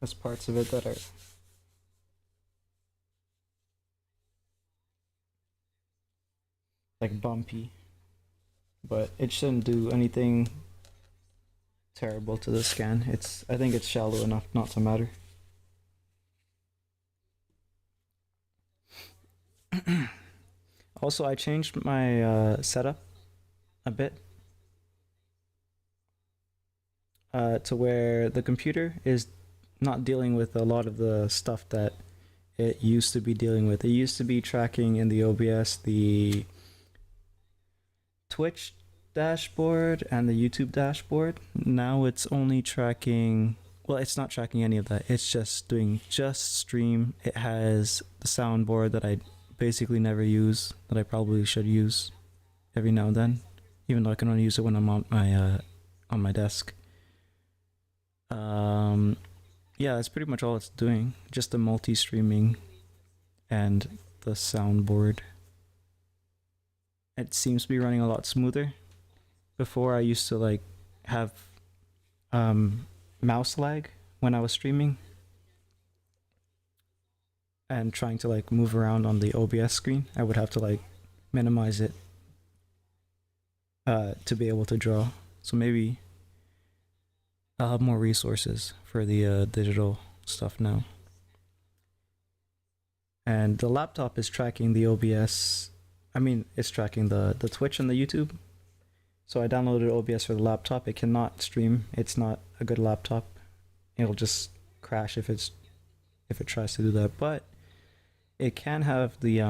There's parts of it that are like bumpy, but it shouldn't do anything terrible to the scan. I think it's shallow enough not to matter. Also, I changed my setup a bit to where the computer is not dealing with a lot of the stuff that it used to be dealing with. It used to be tracking in the OBS the Twitch dashboard and the YouTube dashboard. Now it's only tracking, well, it's not tracking any of that. It's just doing just stream. It has the soundboard that I basically never use, that I probably should use every now and then, even though I can only use it when I'm on my desk. Yeah, that's pretty much all it's doing. Just the multi-streaming and the soundboard. It seems to be running a lot smoother. Before I used to like have mouse lag when I was streaming and trying to like move around on the OBS screen. I would have to like minimize it to be able to draw. So maybe I'll have more resources for the digital stuff now. And the laptop is tracking the OBS. I mean, it's tracking the Twitch and the YouTube. So I downloaded OBS for the laptop. It cannot stream. It's not a good laptop. It'll just crash if it tries to do that. But it can have the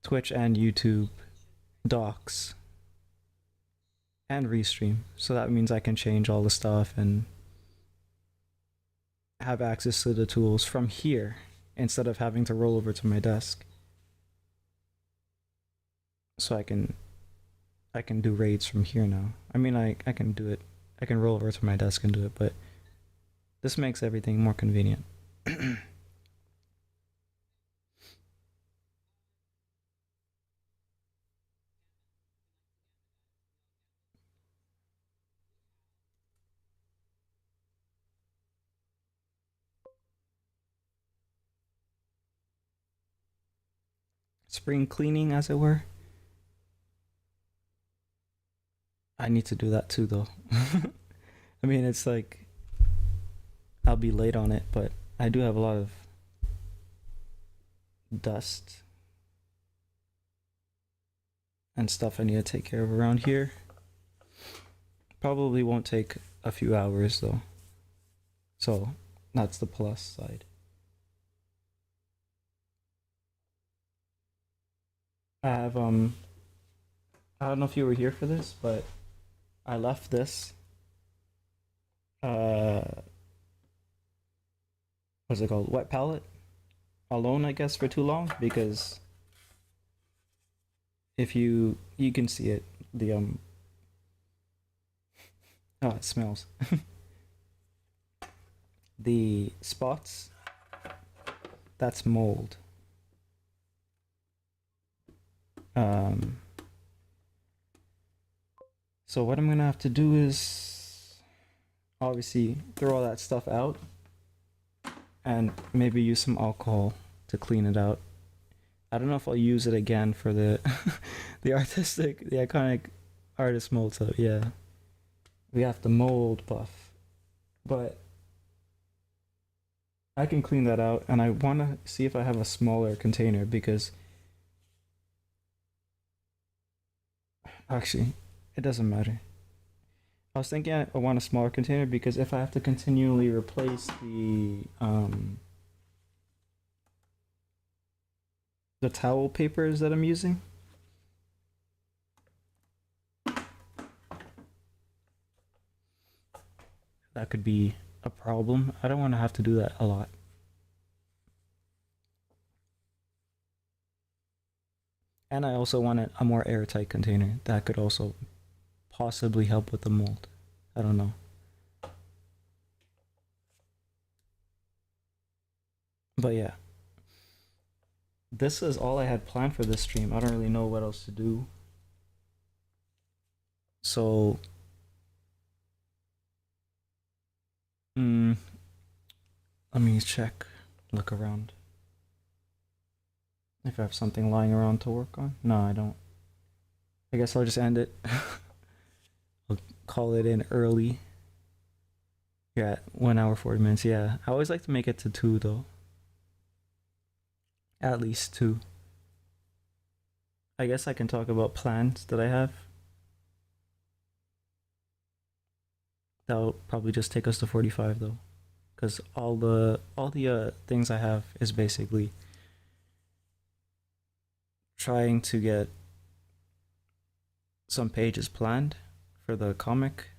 Twitch and YouTube docs and restream. So that means I can change all the stuff and have access to the tools from here instead of having to roll over to my desk. So I can do raids from here now. I mean, I can do it. I can roll over to my desk and do it, but this makes everything more convenient. Spring cleaning, as it were. I need to do that too, though. I mean, it's like I'll be late on it, but I do have a lot of dust and stuff I need to take care of around here. Probably won't take a few hours though. So that's the plus side. I have I don't know if you were here for this, but I left this uh what's it called? Wet palette alone, I guess, for too long, because if you can see it, the oh, it smells. The spots, that's mold. So what I'm gonna have to do is obviously throw all that stuff out and maybe use some alcohol to clean it out. I don't know if I'll use it again for the the iconic artist mold. So yeah, we have the mold buff, but I can clean that out, and I want to see if I have a smaller container, because actually it doesn't matter. I was thinking I want a smaller container because if I have to continually replace the towel papers that I'm using, that could be a problem. I don't want to have to do that a lot. And I also want a more airtight container that could also possibly help with the mold. I don't know. But yeah, this is all I had planned for this stream. I don't really know what else to do. So me check, look around. If I have something lying around to work on. No, I don't. I guess I'll just end it. I'll call it in early. You're at 1 hour 40 minutes. Yeah, I always like to make it to 2 though. At least 2. I guess I can talk about plans that I have. That'll probably just take us to 45 though, because all the things I have is basically trying to get some pages planned for the comic,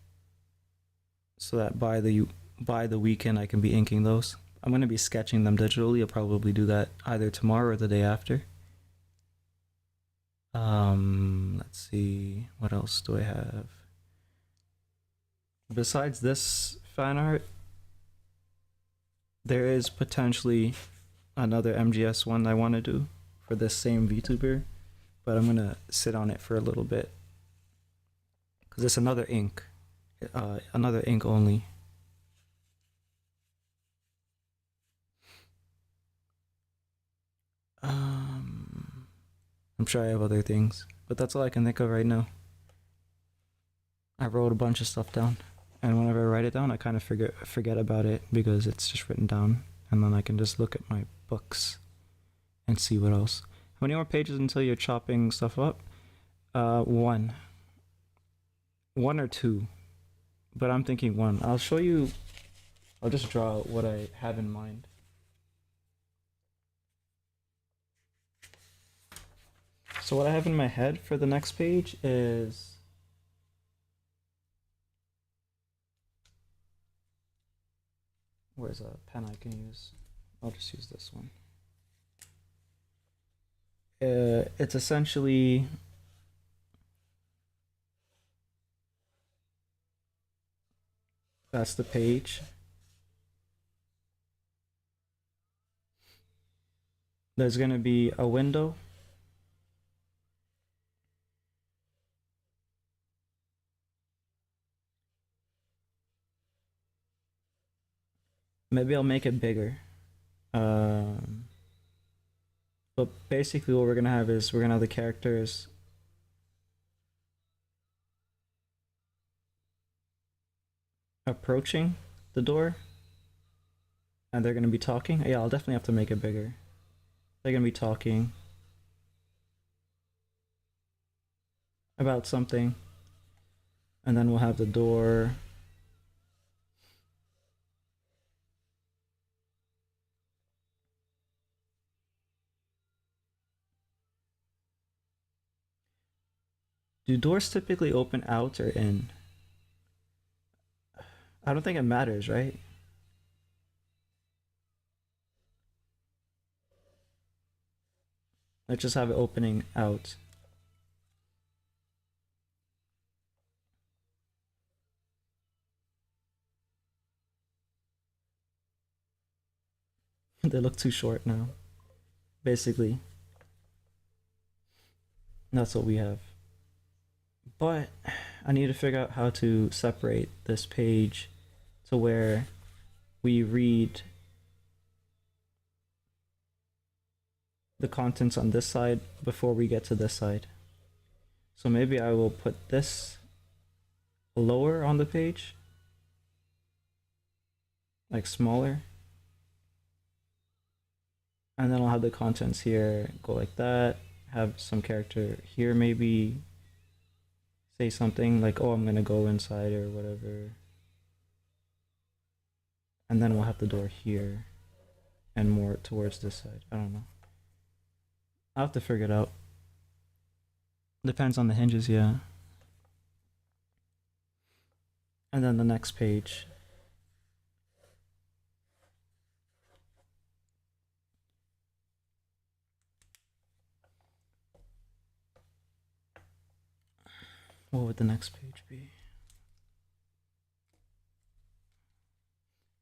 so that by the weekend I can be inking those. I'm gonna be sketching them digitally. I'll probably do that either tomorrow or the day after. Let's see, what else do I have? Besides this fan art, there is potentially another MGS one I want to do for this same VTuber, but I'm gonna sit on it for a little bit because it's another ink only. I'm sure I have other things, but that's all I can think of right now. I wrote a bunch of stuff down, and whenever I write it down, I kind of forget about it because it's just written down, and then I can just look at my books and see what else. How many more pages until you're chopping stuff up? One or 2, but I'm thinking 1. I'll show you. I'll just draw what I have in mind. So what I have in my head for the next page is where's a pen I can use? I'll just use this one. It's essentially that's the page. There's gonna be a window. Maybe I'll make it bigger. But basically what we're gonna have is we're gonna have the characters approaching the door, and they're gonna be talking. Yeah, I'll definitely have to make it bigger. They're gonna be talking about something, and then we'll have the door. Do doors typically open out or in? I don't think it matters, right? Let's just have it opening out. They look too short now. Basically, that's what we have. But I need to figure out how to separate this page to where we read the contents on this side before we get to this side. So maybe I will put this lower on the page, like smaller, and then I'll have the contents here go like that, have some character here, maybe say something like, oh, I'm gonna go inside or whatever, and then we'll have the door here and more towards this side. I don't know, I'll have to figure it out. Depends on the hinges, yeah. And then the next page, what would the next page be?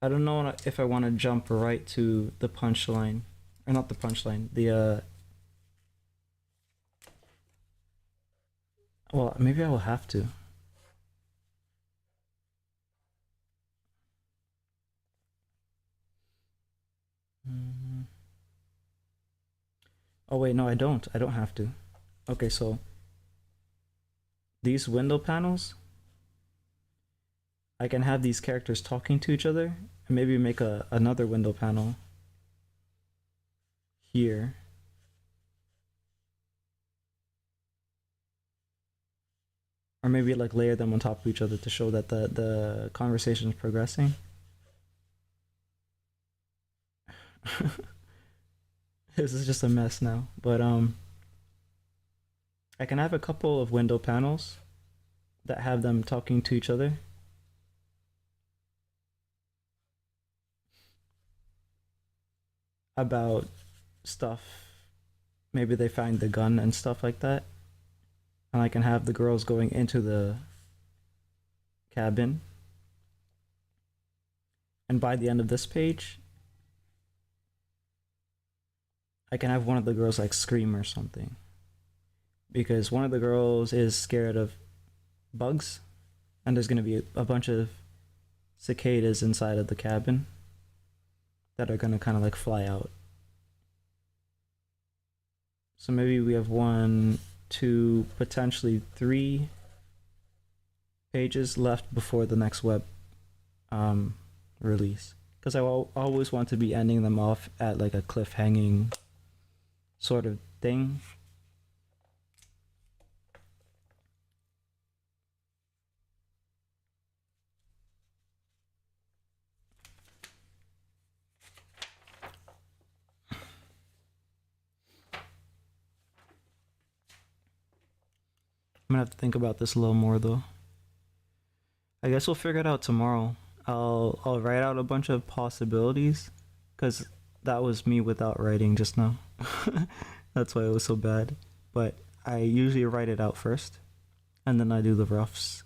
I don't know if I want to jump right to the punchline, or not the punchline, the well, maybe I will have to. Mm. Oh wait, no, I don't. I don't have to. Okay, so these window panels, I can have these characters talking to each other, and maybe make another window panel here. Or maybe like layer them on top of each other to show that the conversation is progressing. This is just a mess now. But I can have a couple of window panels that have them talking to each other. About stuff. Maybe they find the gun and stuff like that. And I can have the girls going into the cabin. And by the end of this page, I can have one of the girls like scream or something. Because one of the girls is scared of bugs, and there's going to be a bunch of cicadas inside of the cabin that are going to kind of like fly out. So maybe we have 1, 2, potentially 3 pages left before the next web release. Because I always want to be ending them off at like a cliffhanging sort of thing. I'm gonna have to think about this a little more though. I guess we'll figure it out tomorrow. I'll write out a bunch of possibilities, because that was me without writing just now. That's why it was so bad. But I usually write it out first, and then I do the roughs.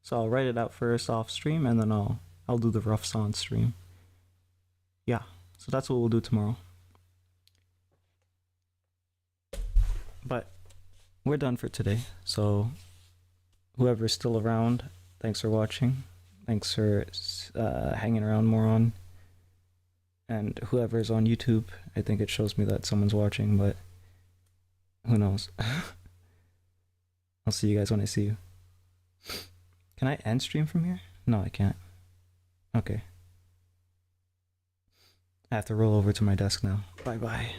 So I'll write it out first off stream, and then I'll do the roughs on stream. Yeah, so that's what we'll do tomorrow. But we're done for today. So whoever's still around, thanks for watching. Thanks for hanging around more on. And whoever's on YouTube, I think it shows me that someone's watching, but who knows? I'll see you guys when I see you. Can I end stream from here? No, I can't. Okay. I have to roll over to my desk now. Bye bye.